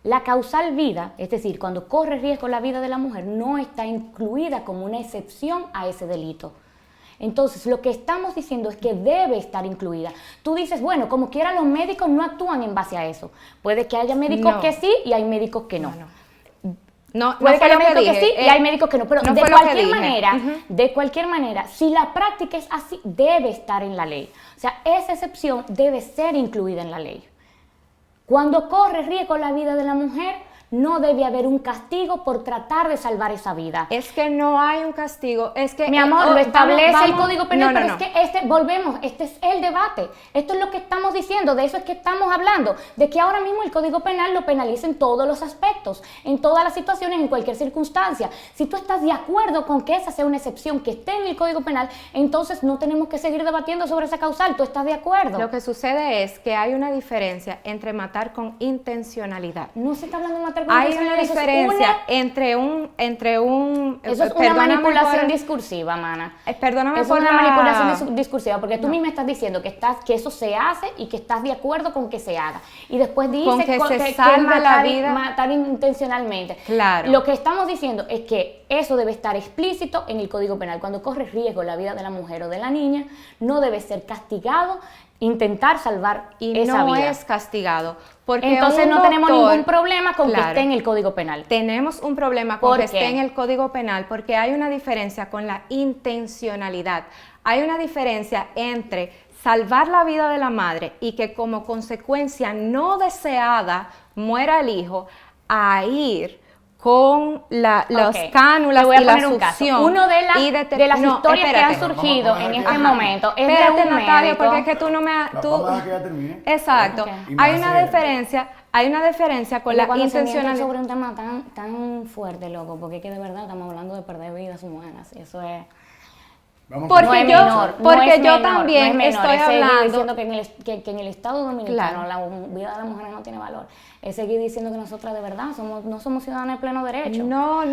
La causal vida, es decir, cuando corre riesgo la vida de la mujer, no está incluida como una excepción a ese delito. Entonces, lo que estamos diciendo es que debe estar incluida. Tú dices, bueno, como quiera los médicos no actúan en base a eso. Puede que haya médicos que sí y hay médicos que no. No puede que haya médicos dije, que sí y hay médicos que no, pero no de fue cualquier manera, si la práctica es así, debe estar en la ley. O sea, esa excepción debe ser incluida en la ley. Cuando corre riesgo la vida de la mujer, no debe haber un castigo por tratar de salvar esa vida. Es que no hay un castigo, es que... Mi amor, lo establece el Código Penal, no. Es que volvemos, este es el debate. Esto es lo que estamos diciendo, de eso es que estamos hablando, de que ahora mismo el Código Penal lo penaliza en todos los aspectos, en todas las situaciones, en cualquier circunstancia. Si tú estás de acuerdo con que esa sea una excepción que esté en el Código Penal, entonces no tenemos que seguir debatiendo sobre esa causal. ¿Tú estás de acuerdo? Lo que sucede es que hay una diferencia entre matar con intencionalidad. No se está hablando de matar con Hay una diferencia entre un... Eso es una manipulación discursiva, mana. Perdóname eso por es una la... manipulación discursiva, porque tú misma estás diciendo que eso se hace y que estás de acuerdo con que se haga. Y después dices que salve la vida. Matar intencionalmente. Claro. Lo que estamos diciendo es que eso debe estar explícito en el Código Penal. Cuando corre riesgo la vida de la mujer o de la niña, no debe ser castigado intentar salvar esa vida. Y no es castigado. Porque entonces no tenemos ningún problema con que esté en el Código Penal. Tenemos un problema con que esté en el Código Penal porque hay una diferencia con la intencionalidad. Hay una diferencia entre salvar la vida de la madre y que como consecuencia no deseada muera el hijo, a ir con las cánulas y la succión. Uno de las historias que han surgido en este momento es de un Natalia, médico. porque es que tú no me... Vamos a dejar que ya termine. Exacto. Okay. Hay una diferencia con la intencionalidad. Sobre un tema tan fuerte, loco, porque es que de verdad estamos hablando de perder vidas humanas. Eso es... Porque yo también estoy hablando diciendo que en el Estado Dominicano la vida de la mujer no tiene valor. Es seguir diciendo que nosotras de verdad no somos ciudadanas de pleno derecho. No.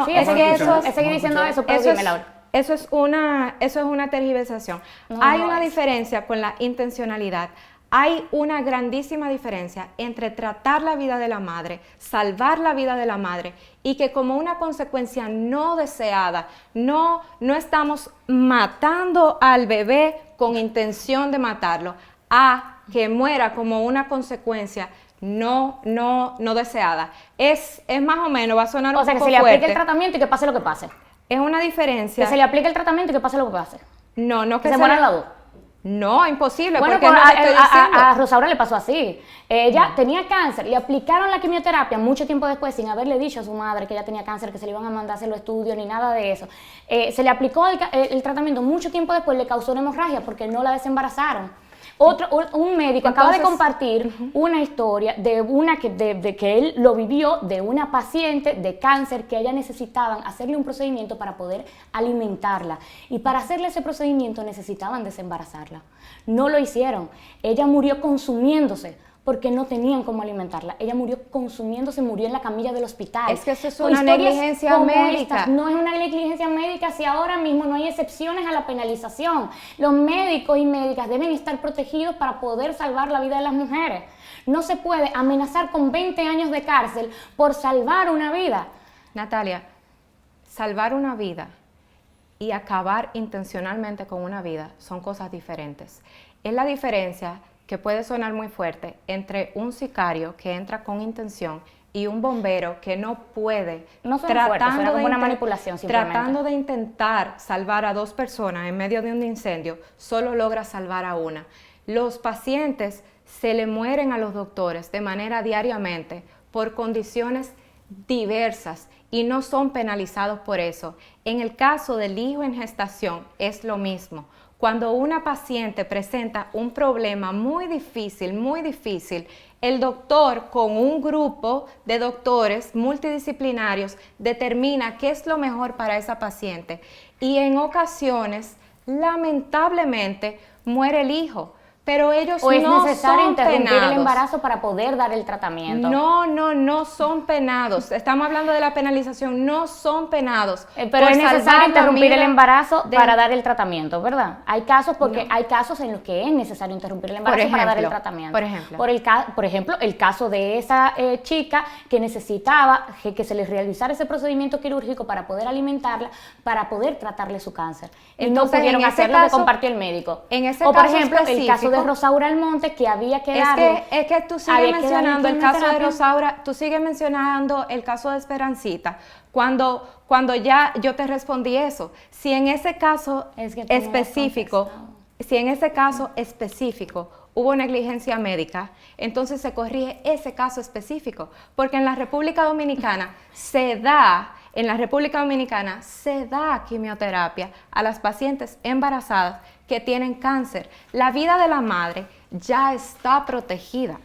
Sí, es seguir diciendo eso, pero dime, Laura. Eso es una tergiversación. Hay una diferencia con la intencionalidad. Hay una grandísima diferencia entre tratar la vida de la madre, salvar la vida de la madre y que como una consecuencia no deseada, no estamos matando al bebé con intención de matarlo, a que muera como una consecuencia no deseada. Es más o menos, va a sonar un poco fuerte. O sea, que se le aplique el tratamiento y que pase lo que pase. Es una diferencia. Que se le aplique el tratamiento y que pase lo que pase. No que se mueran las dos. No, imposible, bueno, porque no te estoy diciendo. A Rosaura le pasó así. Ella tenía cáncer, le aplicaron la quimioterapia mucho tiempo después sin haberle dicho a su madre que ella tenía cáncer, que se le iban a mandar a hacer los estudios ni nada de eso. Se le aplicó el tratamiento mucho tiempo después, le causó una hemorragia porque no la desembarazaron. Un médico acaba de compartir una historia de que él lo vivió de una paciente de cáncer que ella necesitaban hacerle un procedimiento para poder alimentarla. Y para hacerle ese procedimiento necesitaban desembarazarla. No lo hicieron. Ella murió consumiéndose porque no tenían cómo alimentarla. Ella murió consumiéndose, murió en la camilla del hospital. Es que eso es una negligencia médica. No es una negligencia médica si ahora mismo no hay excepciones a la penalización. Los médicos y médicas deben estar protegidos para poder salvar la vida de las mujeres. No se puede amenazar con 20 años de cárcel por salvar una vida. Natalia, salvar una vida y acabar intencionalmente con una vida son cosas diferentes. Es la diferencia que puede sonar muy fuerte entre un sicario que entra con intención y un bombero que no puede, No suena fuerte, suena como una manipulación simplemente. tratando de intentar salvar a 2 personas en medio de un incendio, solo logra salvar a una. Los pacientes se le mueren a los doctores de manera diariamente por condiciones diversas y no son penalizados por eso. En el caso del hijo en gestación es lo mismo. Cuando una paciente presenta un problema muy difícil, el doctor con un grupo de doctores multidisciplinarios determina qué es lo mejor para esa paciente. Y en ocasiones, lamentablemente, muere el hijo. Pero ellos ¿O es no necesario son interrumpir penados. el embarazo para poder dar el tratamiento? No son penados. Estamos hablando de la penalización, no son penados. Pero es necesario interrumpir el embarazo para dar el tratamiento, ¿verdad? Hay casos hay casos en los que es necesario interrumpir el embarazo para dar el tratamiento. Por ejemplo, el caso de esa chica que necesitaba que se le realizara ese procedimiento quirúrgico para poder alimentarla, para poder tratarle su cáncer. Entonces, no pudieron en ese hacer lo que caso, compartió el médico. En ese o por caso ejemplo, el caso de específico, Rosaura Almonte, que había que darle... Es que tú sigues mencionando el caso de Rosaura, tú sigues mencionando el caso de Esperancita, cuando ya yo te respondí eso. Si en ese caso específico, hubo negligencia médica, entonces se corrige ese caso específico, porque en la República Dominicana se da quimioterapia a las pacientes embarazadas que tienen cáncer. La vida de la madre ya está protegida.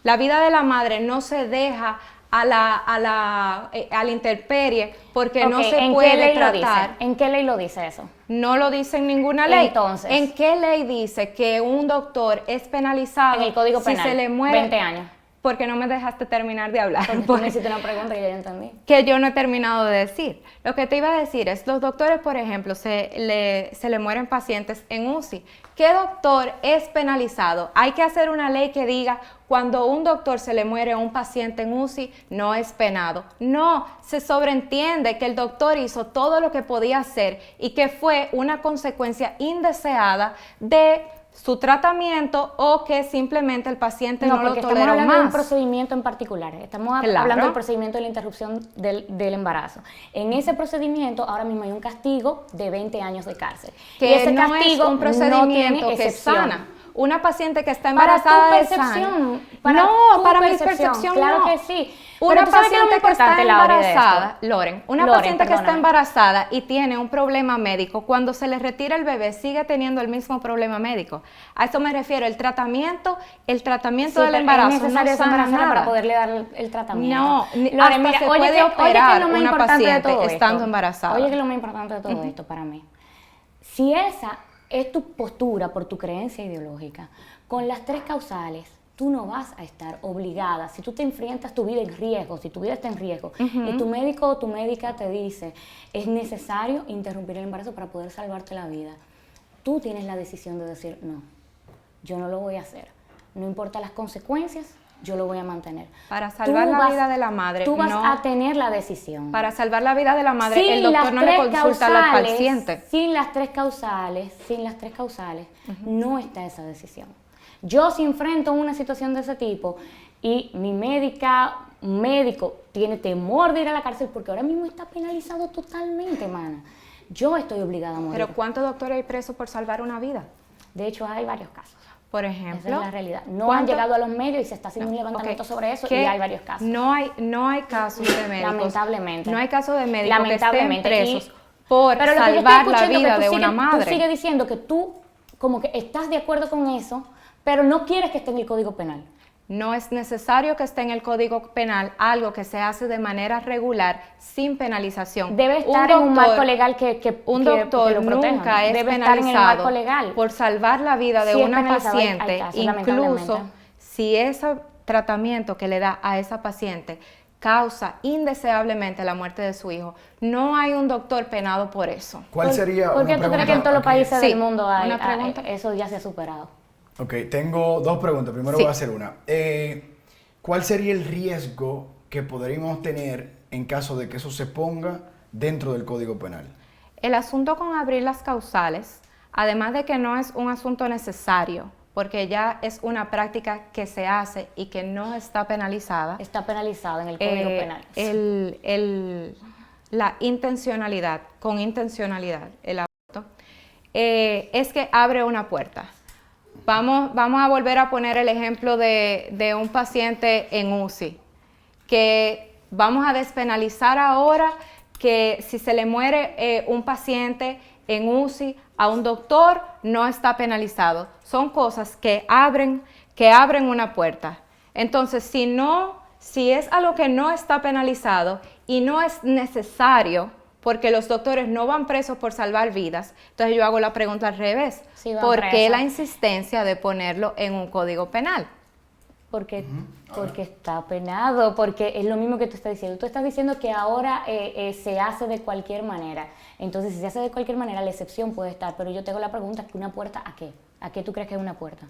La vida de la madre no se deja a la intemperie porque no se puede tratar. ¿En qué ley lo dice eso? No lo dice en ninguna ley. Entonces, ¿en qué ley dice que un doctor es penalizado en el Código Penal, si se le muere 20 años? Porque no me dejaste terminar de hablar. Porque tú me hiciste una pregunta que yo ya entendí. Que yo no he terminado de decir. Lo que te iba a decir es, los doctores, por ejemplo, se le mueren pacientes en UCI. ¿Qué doctor es penalizado? Hay que hacer una ley que diga, cuando un doctor se le muere a un paciente en UCI, no es penado. No, se sobreentiende que el doctor hizo todo lo que podía hacer y que fue una consecuencia indeseada de su tratamiento o que simplemente el paciente no lo toleró más. Estamos hablando de un procedimiento en particular. Estamos hablando del procedimiento de la interrupción del embarazo. En ese procedimiento ahora mismo hay un castigo de 20 años de cárcel. Que y ese no castigo es un procedimiento no tiene que excepción. sana. Una paciente que está embarazada para de sana. para mi percepción claro no. que sí. Una paciente que está embarazada, una paciente que está embarazada y tiene un problema médico, cuando se le retira el bebé sigue teniendo el mismo problema médico. A eso me refiero, el tratamiento del embarazo es necesario no sana nada para poderle dar el tratamiento. No, Lore, mira, se puede operar lo más una importante de paciente todo estando esto. embarazada. Oye, que es lo más importante de todo esto para mí. Si esa es tu postura por tu creencia ideológica, con las 3 causales, tú no vas a estar obligada. Si tú te enfrentas tu vida en riesgo, si tu vida está en riesgo, y tu médico o tu médica te dice, es necesario interrumpir el embarazo para poder salvarte la vida, tú tienes la decisión de decir, no, yo no lo voy a hacer. No importa las consecuencias, yo lo voy a mantener. Para salvar la vida de la madre, tú vas a tener la decisión. Para salvar la vida de la madre, el doctor no le consulta al paciente. Sin las tres causales, no está esa decisión. Yo si enfrento una situación de ese tipo y mi médico tiene temor de ir a la cárcel porque ahora mismo está penalizado totalmente, mana, yo estoy obligada a morir. ¿Pero cuántos doctores hay presos por salvar una vida? De hecho, hay varios casos. Por ejemplo, esa es la realidad. No han llegado a los medios y se está haciendo un levantamiento sobre eso y hay varios casos. No hay casos de médicos. Lamentablemente. No hay casos de médicos que estén presos por salvar la vida de una madre. Tú sigues diciendo que tú como que estás de acuerdo con eso, pero no quieres que esté en el Código Penal. No es necesario que esté en el Código Penal algo que se hace de manera regular, sin penalización. Debe estar en un marco legal que un doctor lo proteja. nunca es Debe penalizado estar en el marco legal. por salvar la vida de una paciente, hay casos, incluso si ese tratamiento que le da a esa paciente causa indeseablemente la muerte de su hijo. No hay un doctor penado por eso. ¿Cuál sería ¿Por qué tú crees que en todos los países del mundo hay una pregunta? Eso ya se ha superado? Ok, tengo 2 preguntas. Primero voy a hacer una. ¿Cuál sería el riesgo que podríamos tener en caso de que eso se ponga dentro del Código Penal? El asunto con abrir las causales, además de que no es un asunto necesario, porque ya es una práctica que se hace y que no está penalizada. Está penalizada en el Código Penal. La intencionalidad, con intencionalidad, el aborto, es que abre una puerta. Vamos a volver a poner el ejemplo de un paciente en UCI, que vamos a despenalizar ahora que si se le muere un paciente en UCI a un doctor, no está penalizado. Son cosas que abren una puerta. Entonces, si es algo que no está penalizado y no es necesario, porque los doctores no van presos por salvar vidas, entonces yo hago la pregunta al revés. Sí, ¿Por qué la insistencia de ponerlo en un código penal? Porque está penado, porque es lo mismo que tú estás diciendo. Tú estás diciendo que ahora se hace de cualquier manera. Entonces, si se hace de cualquier manera, la excepción puede estar. Pero yo tengo la pregunta, ¿una puerta a qué? ¿A qué tú crees que es una puerta?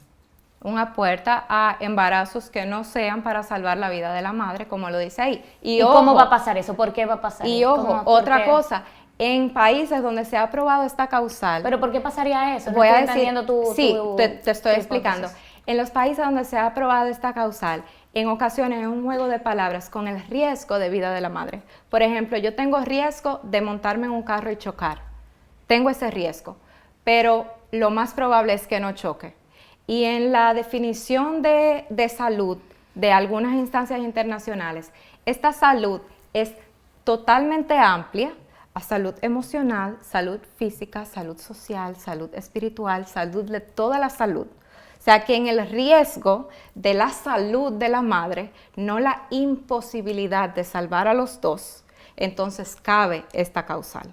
Una puerta a embarazos que no sean para salvar la vida de la madre, como lo dice ahí. ¿Y cómo va a pasar eso? ¿Por qué va a pasar y eso? ojo, otra cosa, en países donde se ha aprobado esta causal... ¿Pero por qué pasaría eso? Voy no a estoy decir, entendiendo te estoy tu explicando. hipótesis. En los países donde se ha aprobado esta causal, en ocasiones es un juego de palabras con el riesgo de vida de la madre. Por ejemplo, yo tengo riesgo de montarme en un carro y chocar. Tengo ese riesgo, pero lo más probable es que no choque. Y en la definición de salud de algunas instancias internacionales, esta salud es totalmente amplia a salud emocional, salud física, salud social, salud espiritual, salud de toda la salud. O sea que en el riesgo de la salud de la madre, no la imposibilidad de salvar a los dos, entonces cabe esta causal.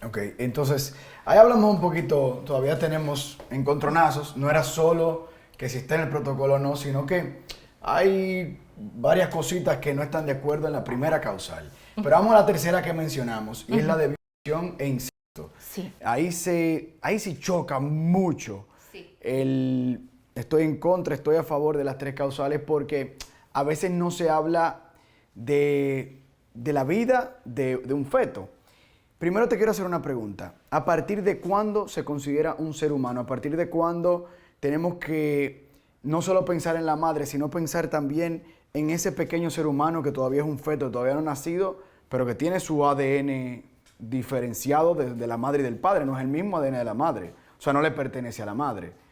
Ok, entonces, ahí hablamos un poquito, todavía tenemos encontronazos, no era solo que si está en el protocolo o no, sino que hay varias cositas que no están de acuerdo en la primera causal. Pero vamos a la tercera que mencionamos, y es la de violación e incesto. Sí. Ahí sí choca mucho. Sí. Estoy en contra, estoy a favor de las tres causales porque a veces no se habla de la vida de un feto. Primero te quiero hacer una pregunta. ¿A partir de cuándo se considera un ser humano? ¿A partir de cuándo tenemos que no solo pensar en la madre, sino pensar también en ese pequeño ser humano que todavía es un feto, todavía no ha nacido, pero que tiene su ADN diferenciado de la madre y del padre? No es el mismo ADN de la madre. O sea, no le pertenece a la madre.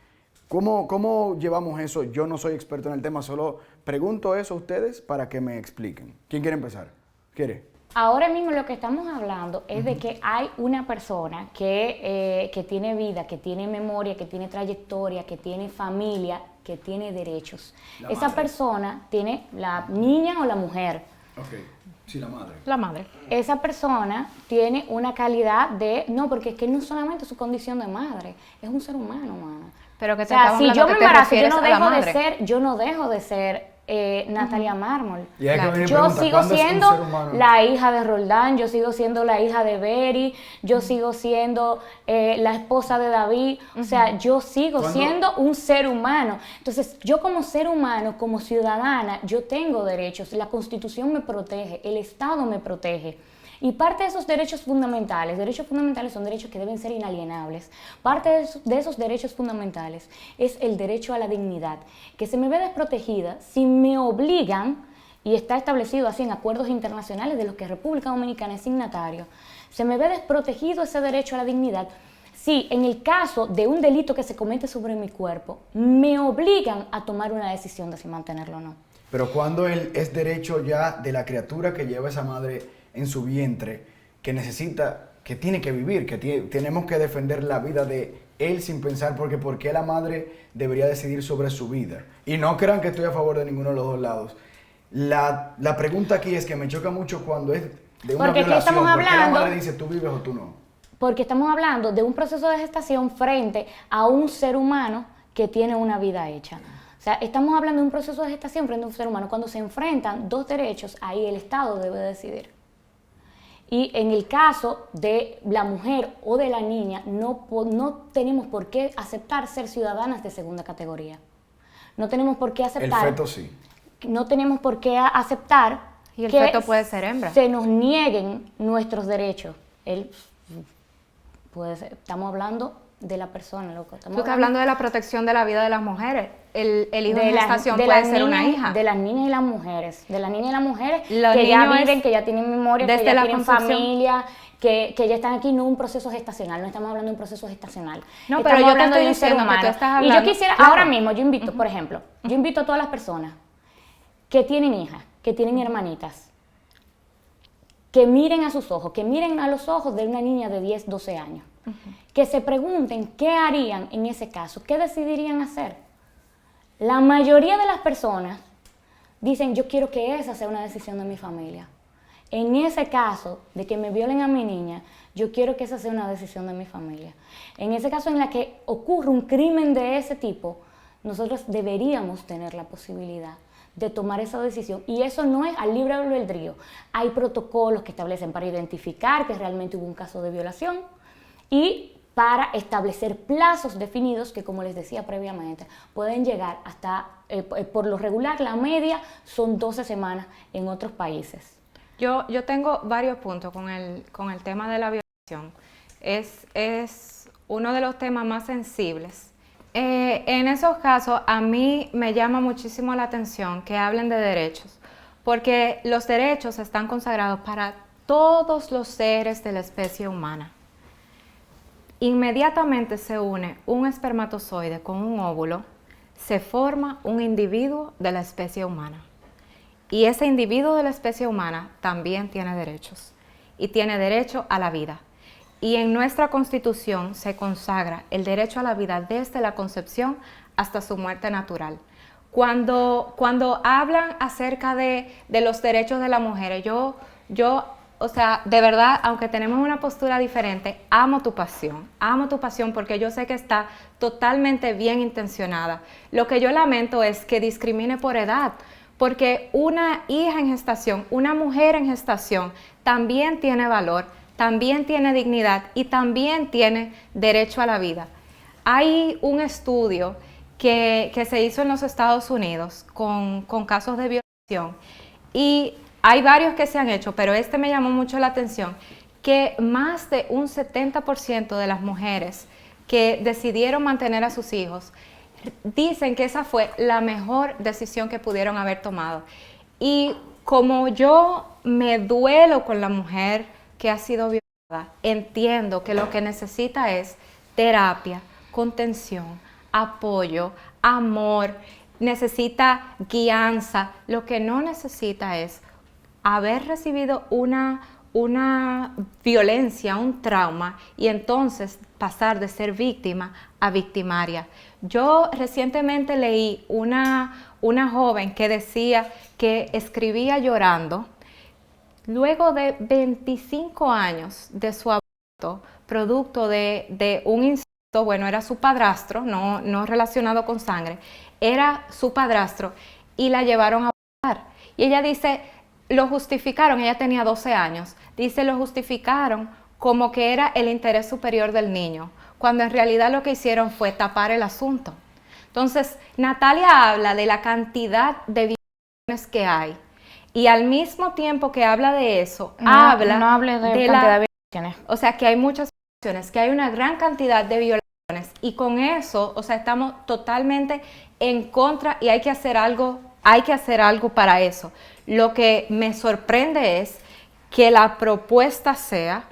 ¿Cómo llevamos eso? Yo no soy experto en el tema, solo pregunto eso a ustedes para que me expliquen. ¿Quién quiere empezar? ¿Quiere? Ahora mismo lo que estamos hablando es de que hay una persona que tiene vida, que tiene memoria, que tiene trayectoria, que tiene familia, que tiene derechos. Esa persona tiene la niña o la mujer. Ok, sí, la madre. La madre. Esa persona tiene una calidad de... No, porque es que no solamente su condición de madre, es un ser humano, mana. Pero que o sea, si yo me embarazo, yo no dejo de ser Natalia Mármol. Yo sigo siendo la hija de Roldán, yo sigo siendo la hija de Beri, yo sigo siendo la esposa de David, o sea, yo sigo siendo un ser humano. Entonces, yo como ser humano, como ciudadana, yo tengo derechos, la Constitución me protege, el Estado me protege. Y parte de esos derechos fundamentales son derechos que deben ser inalienables. Parte de esos derechos fundamentales es el derecho a la dignidad, que se me ve desprotegida si me obligan, y está establecido así en acuerdos internacionales de los que República Dominicana es signatario, se me ve desprotegido ese derecho a la dignidad si en el caso de un delito que se comete sobre mi cuerpo, me obligan a tomar una decisión de si mantenerlo o no. Pero cuando es derecho ya de la criatura que lleva esa madre en su vientre, que necesita, que tiene que vivir, que tenemos que defender la vida de él sin pensar ¿por qué la madre debería decidir sobre su vida? Y no crean que estoy a favor de ninguno de los dos lados. La pregunta aquí es que me choca mucho cuando es de una violación. ¿Por qué la madre dice tú vives o tú no? Porque estamos hablando de un proceso de gestación frente a un ser humano que tiene una vida hecha. O sea, estamos hablando de un proceso de gestación frente a un ser humano. Cuando se enfrentan dos derechos, ahí el Estado debe decidir. Y en el caso de la mujer o de la niña, no tenemos por qué aceptar ser ciudadanas de segunda categoría. No tenemos por qué aceptar... El feto sí. No tenemos por qué aceptar y el feto puede ser hembra. Se nos nieguen nuestros derechos. Estamos hablando de la persona, loco. Tú estás hablando de la protección de la vida de las mujeres. El hijo en gestación de puede ser una hija. De las niñas y las mujeres. De las niñas y las mujeres Los que ya niños viven, que ya tienen memoria, que desde ya la tienen concepción. familia, que ya están aquí, no un proceso gestacional, no estamos hablando de un proceso gestacional. No, Estamos pero yo te hablando estoy de un ser diciendo que tú humano. estás Y yo hablando- quisiera, claro. ahora mismo, yo invito, por ejemplo, yo invito a todas las personas que tienen hijas, que tienen hermanitas, que miren a sus ojos, que miren a los ojos de una niña de 10, 12 años, que se pregunten qué harían en ese caso, qué decidirían hacer. La mayoría de las personas dicen, yo quiero que esa sea una decisión de mi familia. En ese caso de que me violen a mi niña, yo quiero que esa sea una decisión de mi familia. En ese caso en la que ocurre un crimen de ese tipo, nosotros deberíamos tener la posibilidad de tomar esa decisión, y eso no es al libre albedrío. Hay protocolos que establecen para identificar que realmente hubo un caso de violación y para establecer plazos definidos que, como les decía previamente, pueden llegar hasta, por lo regular, la media son 12 semanas en otros países. Yo tengo varios puntos con el tema de la violación. Es uno de los temas más sensibles. En esos casos, a mí me llama muchísimo la atención que hablen de derechos, porque los derechos están consagrados para todos los seres de la especie humana. Inmediatamente se une un espermatozoide con un óvulo, se forma un individuo de la especie humana. Y ese individuo de la especie humana también tiene derechos, y tiene derecho a la vida. Y en nuestra Constitución se consagra el derecho a la vida desde la concepción hasta su muerte natural. Cuando hablan acerca de los derechos de las mujeres, yo, o sea, de verdad, aunque tenemos una postura diferente, amo tu pasión porque yo sé que está totalmente bien intencionada. Lo que yo lamento es que discrimine por edad, porque una hija en gestación, una mujer en gestación, también tiene valor, también tiene dignidad y también tiene derecho a la vida. Hay un estudio que se hizo en los Estados Unidos con casos de violación, y hay varios que se han hecho, pero este me llamó mucho la atención, que más de un 70% de las mujeres que decidieron mantener a sus hijos dicen que esa fue la mejor decisión que pudieron haber tomado. Y como yo me duelo con la mujer que ha sido violada, entiendo que lo que necesita es terapia, contención, apoyo, amor, necesita guianza. Lo que no necesita es haber recibido una violencia, un trauma, y entonces pasar de ser víctima a victimaria. Yo recientemente leí una joven que decía que escribía llorando luego de 25 años de su aborto, producto de un incesto. Bueno, era su padrastro, no relacionado con sangre, era su padrastro, y la llevaron a abortar. Y ella dice, lo justificaron, ella tenía 12 años, dice, lo justificaron como que era el interés superior del niño, cuando en realidad lo que hicieron fue tapar el asunto. Entonces, Natalia habla de la cantidad de violaciones que hay, y al mismo tiempo que habla de eso, No hable de cantidad de violaciones. O sea, que hay muchas violaciones, que hay una gran cantidad de violaciones, y con eso, o sea, estamos totalmente en contra, y hay que hacer algo para eso. Lo que me sorprende es que la propuesta sea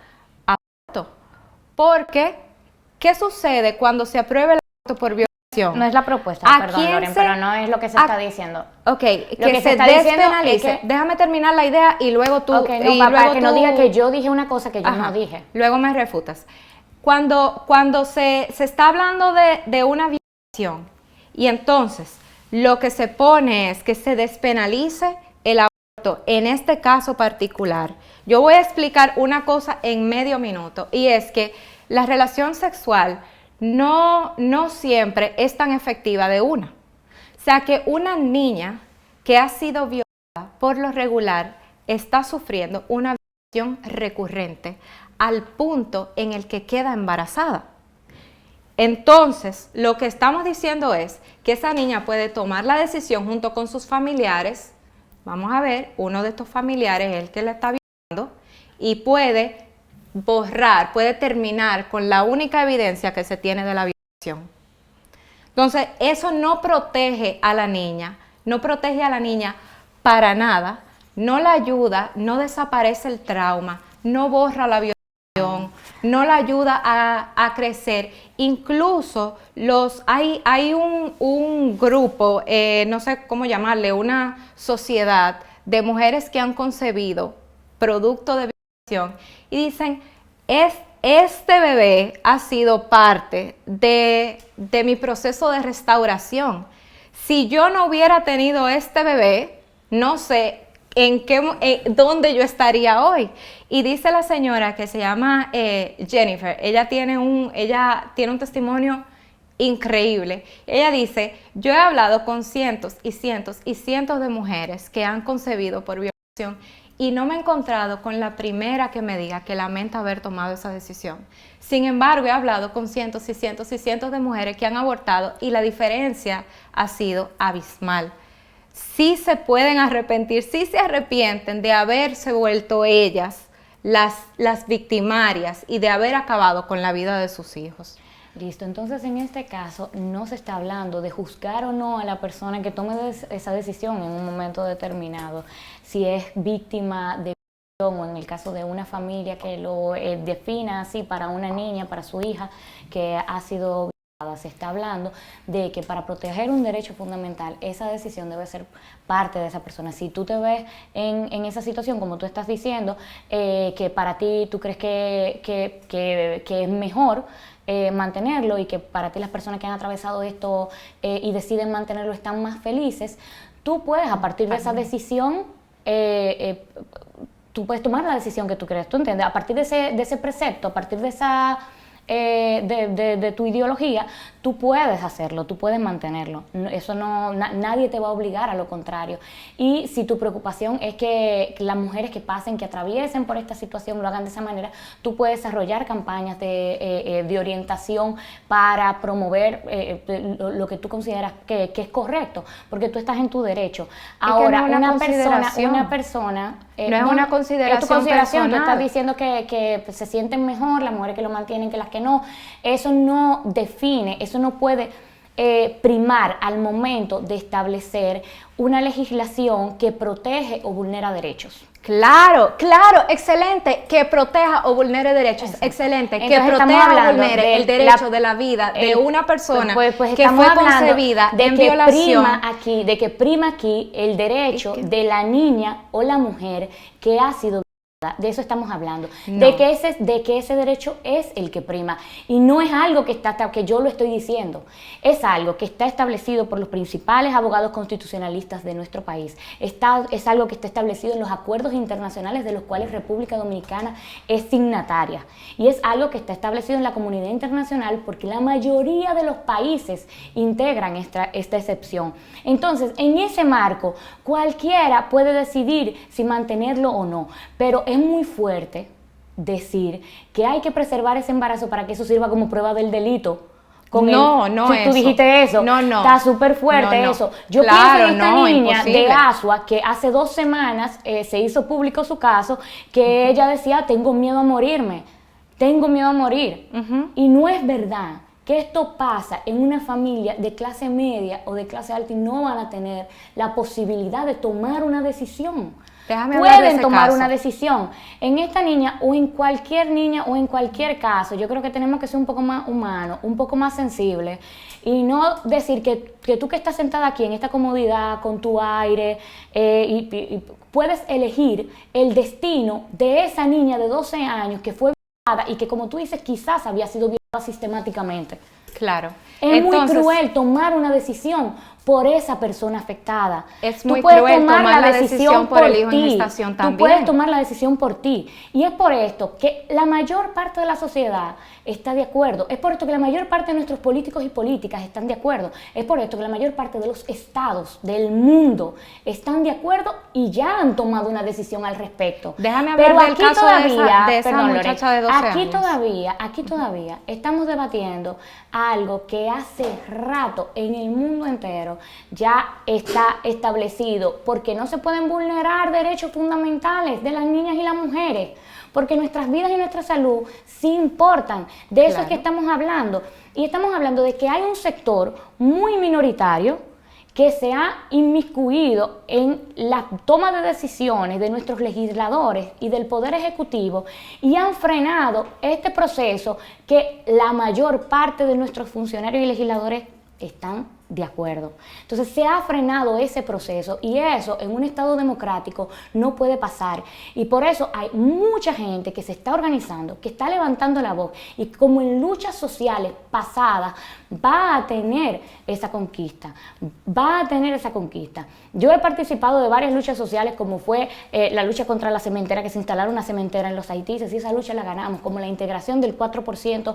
aborto, porque ¿qué sucede cuando se apruebe el aborto por violación? No es la propuesta, perdón, Loren, pero no es lo que se está diciendo. Ok, Lo que se está despenalice. diciendo es que, déjame terminar la idea y luego tú... Okay, no, para que no diga que yo dije una cosa que yo no dije. Luego me refutas. Cuando se está hablando de una violación, y entonces lo que se pone es que se despenalice el aborto en este caso particular. Yo voy a explicar una cosa en medio minuto, y es que la relación sexual no siempre es tan efectiva de una. O sea, que una niña que ha sido violada, por lo regular, está sufriendo una violación recurrente al punto en el que queda embarazada. Entonces, lo que estamos diciendo es que esa niña puede tomar la decisión junto con sus familiares. Vamos a ver, uno de estos familiares es el que la está violando, y puede borrar, puede terminar con la única evidencia que se tiene de la violación. Entonces, eso no protege a la niña, no protege a la niña para nada, no la ayuda, no desaparece el trauma, no borra la violación, no la ayuda a crecer. Incluso hay un grupo, no sé cómo llamarle, una sociedad de mujeres que han concebido producto de violación y dicen, este bebé ha sido parte de mi proceso de restauración. Si yo no hubiera tenido este bebé, no sé dónde yo estaría hoy. Y dice la señora que se llama Jennifer, ella tiene un testimonio increíble. Ella dice, yo he hablado con cientos y cientos y cientos de mujeres que han concebido por violación y no me he encontrado con la primera que me diga que lamenta haber tomado esa decisión. Sin embargo, he hablado con cientos y cientos y cientos de mujeres que han abortado y la diferencia ha sido abismal. Sí se pueden arrepentir, sí se arrepienten de haberse vuelto ellas las victimarias y de haber acabado con la vida de sus hijos. Listo, entonces en este caso no se está hablando de juzgar o no a la persona que tome esa decisión en un momento determinado, si es víctima de violación o en el caso de una familia que lo defina así para una niña, para su hija que ha sido violada. Se está hablando de que para proteger un derecho fundamental, esa decisión debe ser parte de esa persona. Si tú te ves en esa situación, como tú estás diciendo, que para ti tú crees que es mejor mantenerlo y que para ti las personas que han atravesado esto y deciden mantenerlo están más felices, tú puedes a partir de esa decisión, tú puedes tomar la decisión que tú crees, ¿tú entiendes? A partir de ese precepto, a partir de esa de tu ideología, tú puedes hacerlo, tú puedes mantenerlo. Eso nadie te va a obligar, a lo contrario. Y si tu preocupación es que las mujeres que pasen, que atraviesen por esta situación, lo hagan de esa manera, tú puedes desarrollar campañas de orientación para promover lo que tú consideras que es correcto, porque tú estás en tu derecho. Ahora, una persona no es una consideración, es tu consideración. personal. Tú estás diciendo que se sienten mejor las mujeres que lo mantienen que las que no. Eso no define, eso no puede primar al momento de establecer una legislación que protege o vulnera derechos. Claro, excelente, que proteja o vulnere derechos, excelente, que Entonces, proteja o vulnere el derecho de la vida de una persona pues que fue concebida de en que violación. de que prima aquí el derecho de la niña o la mujer que ha sido violada. De eso estamos hablando, No. de que ese derecho es el que prima y no es algo que yo lo estoy diciendo, es algo que está establecido por los principales abogados constitucionalistas de nuestro país, es algo que está establecido en los acuerdos internacionales de los cuales República Dominicana es signataria y es algo que está establecido en la comunidad internacional porque la mayoría de los países integran esta excepción. Entonces, en ese marco, cualquiera puede decidir si mantenerlo o no, pero es muy fuerte decir que hay que preservar ese embarazo para que eso sirva como prueba del delito. Si tú dijiste eso, está súper fuerte eso. Yo pienso en esta niña imposible. De Asua que hace 2 semanas se hizo público su caso, que ella decía, tengo miedo a morirme, tengo miedo a morir. Y no es verdad que esto pasa en una familia de clase media o de clase alta y no van a tener la posibilidad de tomar una decisión. Pueden tomar una decisión. En esta niña o en cualquier caso, yo creo que tenemos que ser un poco más humanos, un poco más sensibles y no decir que tú que estás sentada aquí en esta comodidad, con tu aire, y puedes elegir el destino de esa niña de 12 años que fue violada y que, como tú dices, quizás había sido violada sistemáticamente. Claro. Es muy cruel tomar una decisión por esa persona afectada. Es muy cruel tomar la decisión por el hijo en gestación también. Tú puedes tomar la decisión por ti. Y es por esto que la mayor parte de la sociedad está de acuerdo. Es por esto que la mayor parte de nuestros políticos y políticas están de acuerdo. Es por esto que la mayor parte de los estados del mundo están de acuerdo y ya han tomado una decisión al respecto. Déjame hablar del caso de esa muchacha de 12 años. Aquí todavía estamos debatiendo algo que hace rato en el mundo entero ya está establecido, porque no se pueden vulnerar derechos fundamentales de las niñas y las mujeres, porque nuestras vidas y nuestra salud sí importan. De eso es que estamos hablando. Y estamos hablando de que hay un sector muy minoritario que se ha inmiscuido en la toma de decisiones de nuestros legisladores y del Poder Ejecutivo y han frenado este proceso que la mayor parte de nuestros funcionarios y legisladores están de acuerdo. Entonces se ha frenado ese proceso y eso en un Estado democrático no puede pasar. Y por eso hay mucha gente que se está organizando, que está levantando la voz y como en luchas sociales pasadas va a tener esa conquista, Yo he participado de varias luchas sociales como fue la lucha contra la cementera, que se instalara una cementera en los Haitíes y esa lucha la ganamos, como la integración del 4%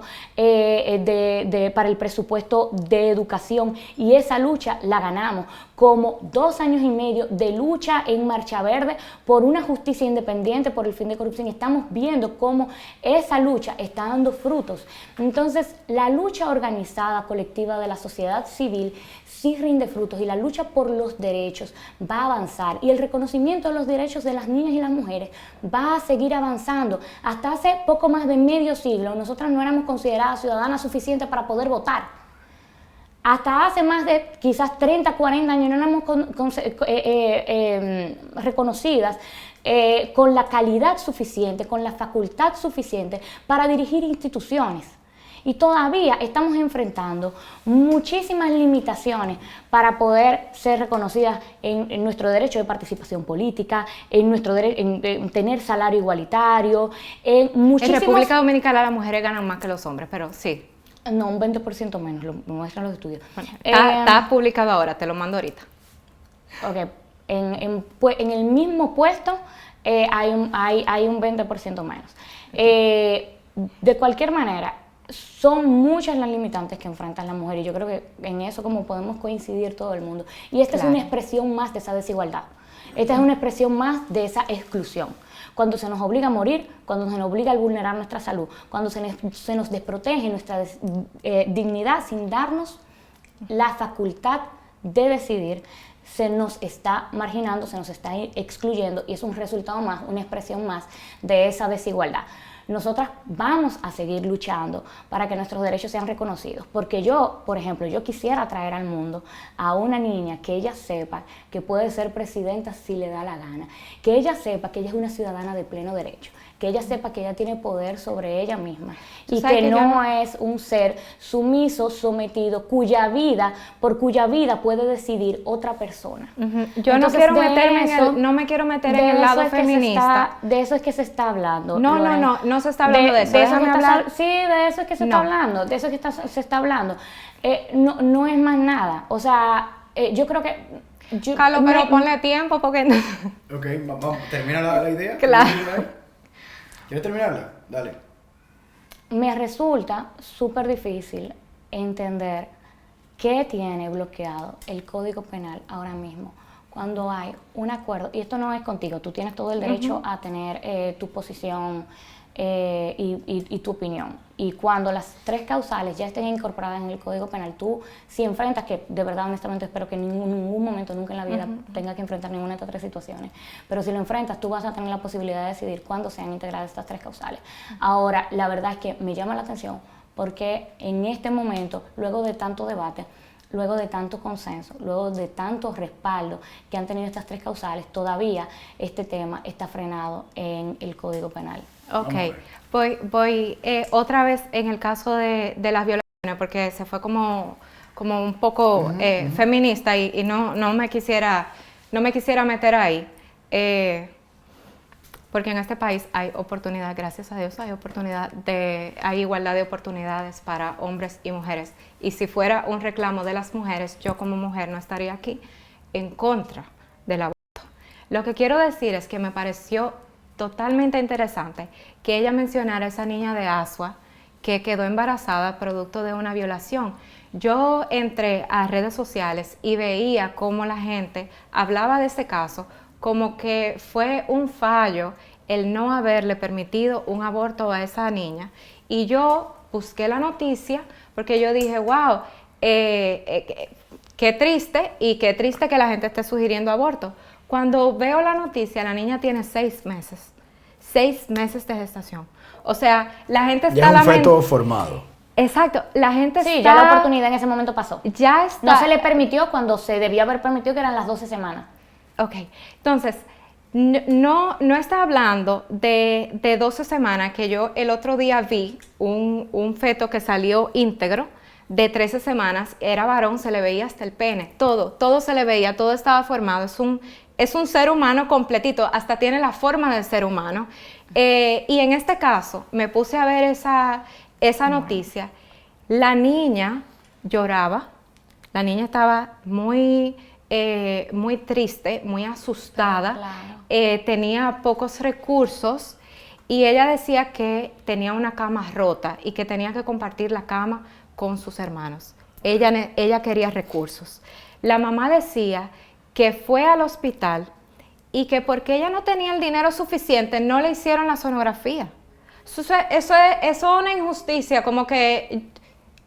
para el presupuesto de educación y esa lucha la ganamos, como 2 años y medio de lucha en Marcha Verde por una justicia independiente, por el fin de corrupción. Estamos viendo cómo esa lucha está dando frutos. Entonces, la lucha organizada, colectiva de la sociedad civil sí rinde frutos y la lucha por los derechos va a avanzar y el reconocimiento de los derechos de las niñas y las mujeres va a seguir avanzando. Hasta hace poco más de medio siglo, nosotras no éramos consideradas ciudadanas suficientes para poder votar. Hasta hace más de quizás 30, 40 años no éramos reconocidas con la calidad suficiente, con la facultad suficiente para dirigir instituciones. Y todavía estamos enfrentando muchísimas limitaciones para poder ser reconocidas en nuestro derecho de participación política, en tener salario igualitario, en muchísimos... En República Dominicana las mujeres ganan más que los hombres, pero sí. No, un 20% menos, lo muestran los estudios. Bueno, está publicado ahora, te lo mando ahorita. Ok, en el mismo puesto hay un 20% menos. De cualquier manera, son muchas las limitantes que enfrentan las mujeres y yo creo que en eso como podemos coincidir todo el mundo. Y esta es una expresión más de esa desigualdad. Esta es una expresión más de esa exclusión. Cuando se nos obliga a morir, cuando se nos obliga a vulnerar nuestra salud, cuando se nos desprotege nuestra dignidad sin darnos la facultad de decidir, se nos está marginando, se nos está excluyendo y es un resultado más, una expresión más de esa desigualdad. Nosotras vamos a seguir luchando para que nuestros derechos sean reconocidos, porque yo, por ejemplo, yo quisiera traer al mundo a una niña que ella sepa que puede ser presidenta si le da la gana, que ella sepa que ella es una ciudadana de pleno derecho, que ella sepa que ella tiene poder sobre ella misma y que no es un ser sumiso, sometido, por cuya vida puede decidir otra persona. Yo entonces, no me quiero meter en el lado feminista. De eso es que se está hablando. No se está hablando de eso. Déjame hablar. Sí, de eso es que se está hablando. De eso es que se está hablando. No es más nada. O sea, yo creo que... Carlos, pero ponle tiempo porque... Ok, vamos, termina la idea. Claro. ¿Quieres terminarla? Dale. Me resulta súper difícil entender qué tiene bloqueado el Código Penal ahora mismo cuando hay un acuerdo, y esto no es contigo, tú tienes todo el derecho a tener tu posición y tu opinión. Y cuando las 3 causales ya estén incorporadas en el Código Penal, tú si enfrentas, que de verdad honestamente espero que en ningún momento, nunca en la vida tenga que enfrentar ninguna de estas 3 situaciones, pero si lo enfrentas tú vas a tener la posibilidad de decidir cuándo sean integradas estas 3 causales. Ahora, la verdad es que me llama la atención porque en este momento, luego de tanto debate, luego de tanto consenso, luego de tanto respaldo que han tenido estas 3 causales, todavía este tema está frenado en el Código Penal. Ok, voy otra vez en el caso de las violaciones, porque se fue como un poco feminista y no me quisiera meter ahí, porque en este país hay oportunidad, gracias a Dios, hay igualdad de oportunidades para hombres y mujeres. Y si fuera un reclamo de las mujeres, yo como mujer no estaría aquí en contra del aborto. Lo que quiero decir es que me pareció totalmente interesante que ella mencionara a esa niña de Asua que quedó embarazada producto de una violación. Yo entré a redes sociales y veía cómo la gente hablaba de ese caso como que fue un fallo el no haberle permitido un aborto a esa niña. Y yo busqué la noticia porque yo dije, wow, qué triste, y qué triste que la gente esté sugiriendo aborto. Cuando veo la noticia, la niña tiene 6 meses. 6 meses de gestación. O sea, la gente está... Ya es un feto formado. Exacto, la gente Sí, está... ya la oportunidad en ese momento pasó. Ya está... No se le permitió cuando se debía haber permitido, que eran las 12 semanas. Ok, entonces, no está hablando de 12 semanas, que yo el otro día vi un feto que salió íntegro de 13 semanas, era varón, se le veía hasta el pene, todo se le veía, todo estaba formado, es un ser humano completito, hasta tiene la forma del ser humano. Y en este caso, me puse a ver esa noticia, la niña lloraba, la niña estaba muy triste, muy asustada, Claro. tenía pocos recursos y ella decía que tenía una cama rota y que tenía que compartir la cama con sus hermanos. Ella quería recursos. La mamá decía que fue al hospital y que porque ella no tenía el dinero suficiente no le hicieron la sonografía. Eso es una injusticia, como que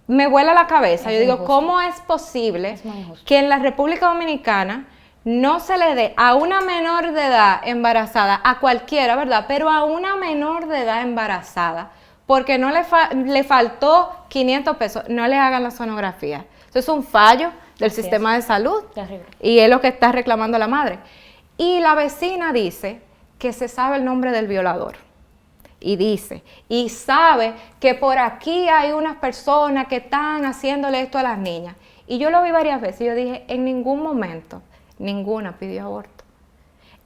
me vuela la cabeza. Yo digo, injusto. ¿cómo es posible Es muy injusto. que en la República Dominicana no se le dé a una menor de edad embarazada, a cualquiera, ¿verdad? Pero a una menor de edad embarazada, porque no le faltó 500 pesos, no le hagan la sonografía? Eso es un fallo del Así sistema de salud. Terrible. Y es lo que está reclamando la madre. Y la vecina dice que se sabe el nombre del violador. Y dice, y sabe que por aquí hay unas personas que están haciéndole esto a las niñas. Y yo lo vi varias veces y yo dije, en ningún momento, ninguna pidió aborto.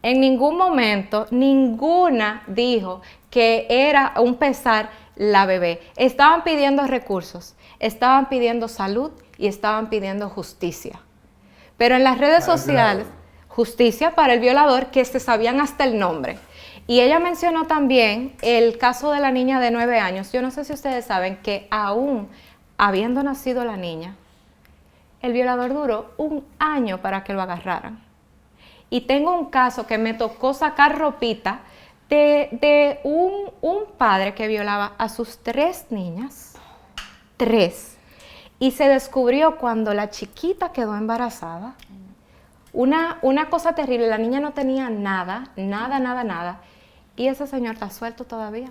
En ningún momento, ninguna dijo que era un pesar la bebé. Estaban pidiendo recursos, estaban pidiendo salud y estaban pidiendo justicia. Pero en las redes sociales, justicia para el violador, que se sabían hasta el nombre. Y ella mencionó también el caso de la niña de 9 años. Yo no sé si ustedes saben que aún habiendo nacido la niña, el violador duró 1 año para que lo agarraran. Y tengo un caso que me tocó sacar ropita de un padre que violaba a sus 3 niñas. 3. Y se descubrió cuando la chiquita quedó embarazada. Una cosa terrible, la niña no tenía nada. Y ese señor está suelto todavía.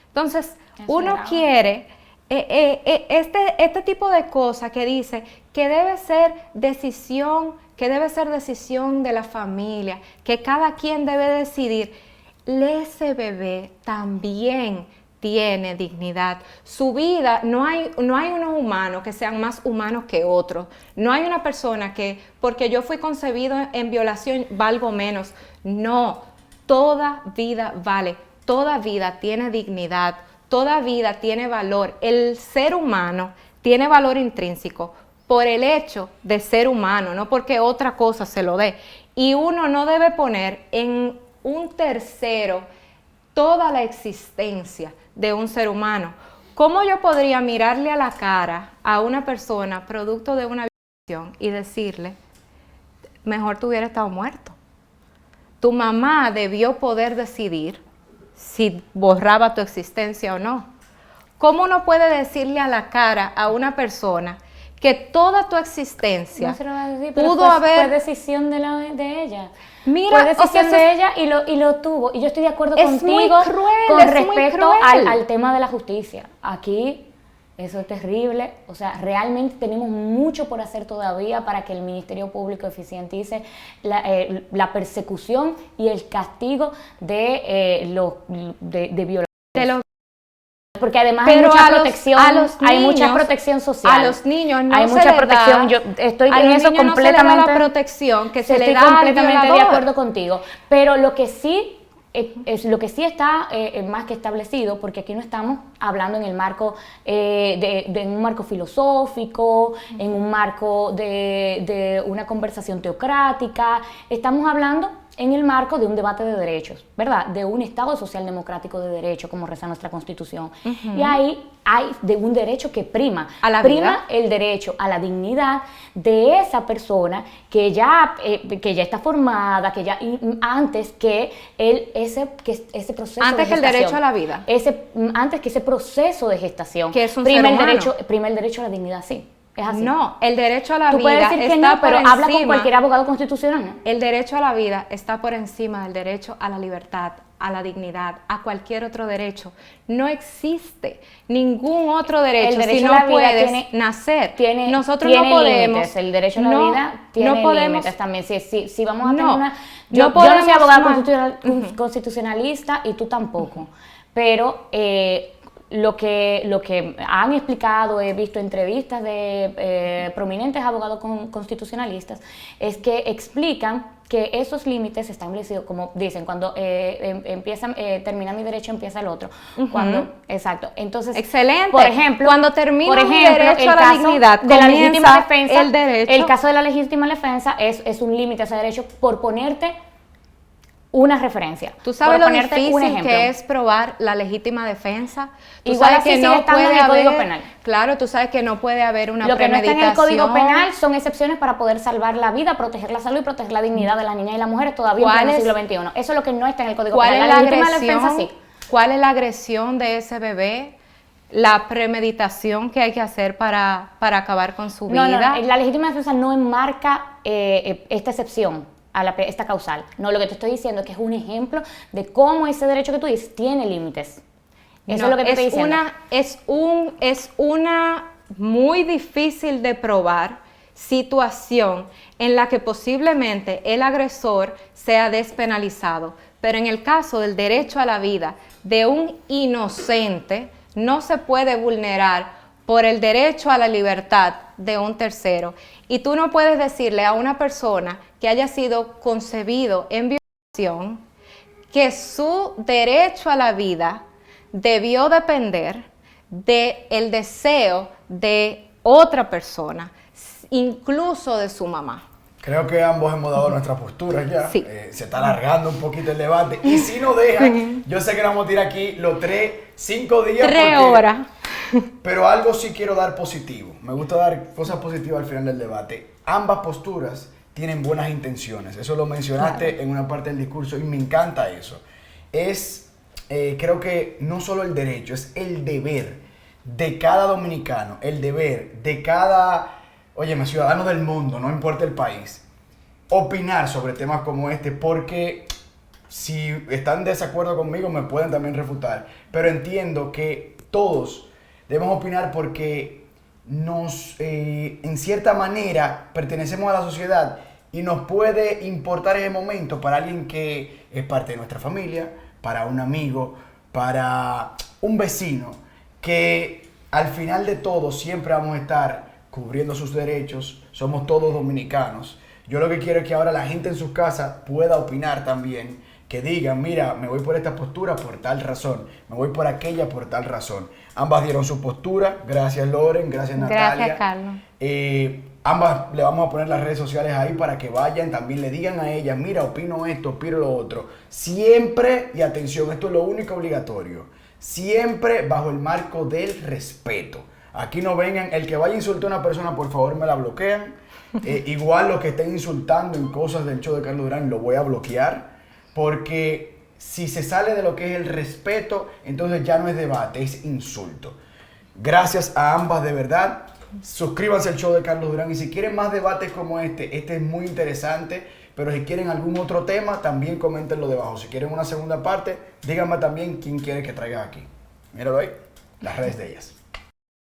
Entonces, uno quiere este tipo de cosas que dice que debe ser decisión de la familia, que cada quien debe decidir. Ese bebé también tiene dignidad. Su vida, no hay unos humanos que sean más humanos que otros. No hay una persona que, porque yo fui concebido en violación, valgo menos. No. Toda vida vale, toda vida tiene dignidad, toda vida tiene valor. El ser humano tiene valor intrínseco por el hecho de ser humano, no porque otra cosa se lo dé. Y uno no debe poner en un tercero toda la existencia de un ser humano. ¿Cómo yo podría mirarle a la cara a una persona producto de una violación y decirle, mejor tú hubieras estado muerto? Tu mamá debió poder decidir si borraba tu existencia o no. ¿Cómo uno puede decirle a la cara a una persona que toda tu existencia No se lo va a decir, pero pudo haber... fue decisión de ella. Mira, fue decisión o sea, de ella y lo tuvo. Y yo estoy de acuerdo es contigo muy cruel, con es muy respecto cruel. al tema de la justicia. Aquí eso es terrible. O sea, realmente tenemos mucho por hacer todavía para que el Ministerio Público eficientice la persecución y el castigo de violadores. Porque además hay mucha protección, hay mucha protección social. A los niños no hay se mucha les protección. da, Yo estoy a en los eso niños completamente. No se les da la protección que se le da completamente al de violador. acuerdo contigo. Pero lo que sí lo que sí está más que establecido, porque aquí no estamos hablando en el marco de un marco filosófico, en un marco de una conversación teocrática, estamos hablando en el marco de un debate de derechos, ¿verdad? De un Estado social democrático de derecho, como reza nuestra Constitución. Y ahí hay de un derecho que prima. Prima el derecho a la dignidad de esa persona que ya está formada, que ya antes que ese proceso antes de gestación. que el derecho a la vida. Antes que ese proceso de gestación. Que es un prima ser humano. Prima el derecho a la dignidad, sí. Es así. No, el derecho a la Tú vida puedes decir que está no, pero por habla con encima. cualquier abogado constitucional, ¿no? El derecho a la vida está por encima del derecho a la libertad, a la dignidad, a cualquier otro derecho. No existe ningún otro derecho, El derecho si a no la vida puedes nacer. Nosotros tiene no podemos. límites. El derecho a la vida tiene límites también. Si vamos a tener una... Yo no soy abogada constitucionalista y tú tampoco, pero... Lo que han explicado, he visto entrevistas de prominentes abogados constitucionalistas, es que explican que esos límites están establecidos, como dicen, cuando termina mi derecho, empieza el otro. Exacto. Entonces, excelente. Por ejemplo, cuando termina mi derecho a la dignidad, de la legítima defensa, el derecho. El caso de la legítima defensa es un límite a ese derecho por ponerte una referencia. ¿Tú sabes por lo difícil que es probar la legítima defensa? Tú Igual sabes así sigue estando en el Código Penal. Claro, tú sabes que no puede haber una Lo que no está premeditación. en el Código Penal son excepciones para poder salvar la vida, proteger la salud y proteger la dignidad de la niña y la mujer todavía en el siglo XXI. Eso es lo que no está en el Código Penal. ¿Cuál es la legítima defensa sí. ¿Cuál es la agresión de ese bebé? La premeditación que hay que hacer para acabar con su vida. No, la legítima defensa no enmarca esta excepción a esta causal. No, lo que te estoy diciendo es que es un ejemplo de cómo ese derecho que tú dices tiene límites. Eso es lo que te estoy diciendo. Es una muy difícil de probar situación en la que posiblemente el agresor sea despenalizado, pero en el caso del derecho a la vida de un inocente no se puede vulnerar por el derecho a la libertad de un tercero. Y tú no puedes decirle a una persona que haya sido concebido en violación que su derecho a la vida debió depender del deseo de otra persona, incluso de su mamá. Creo que ambos hemos dado nuestra postura ya. Sí. Se está alargando un poquito el debate. Y si nos dejan, yo sé que nos vamos a tirar aquí los 5 días. 3 horas. Pero algo sí quiero dar positivo. Me gusta dar cosas positivas al final del debate. Ambas posturas tienen buenas intenciones. Eso lo mencionaste en una parte del discurso y me encanta eso. Creo que no solo el derecho, es el deber de cada dominicano, el deber de cada, ciudadano del mundo, no importa el país, opinar sobre temas como este, porque si están en desacuerdo conmigo me pueden también refutar, pero entiendo que todos debemos opinar porque en cierta manera, pertenecemos a la sociedad y nos puede importar ese momento para alguien que es parte de nuestra familia, para un amigo, para un vecino, que al final de todo siempre vamos a estar cubriendo sus derechos, somos todos dominicanos. Yo lo que quiero es que ahora la gente en sus casas pueda opinar también, que digan, mira, me voy por esta postura por tal razón, me voy por aquella por tal razón. Ambas dieron su postura, gracias Loren, gracias Natalia. Gracias Carlos. Ambas le vamos a poner las redes sociales ahí para que vayan, también le digan a ellas, mira, opino esto, opino lo otro. Siempre, y atención, esto es lo único obligatorio, siempre bajo el marco del respeto. Aquí no vengan, el que vaya a insultar a una persona, por favor me la bloquean. Igual los que estén insultando en cosas del show de Carlos Durán, lo voy a bloquear, porque si se sale de lo que es el respeto, entonces ya no es debate, es insulto. Gracias a ambas de verdad. Suscríbanse al show de Carlos Durán y si quieren más debates como este es muy interesante, pero si quieren algún otro tema, también coméntenlo debajo. Si quieren una segunda parte, díganme también quién quiere que traiga aquí. Míralo ahí, las redes de ellas.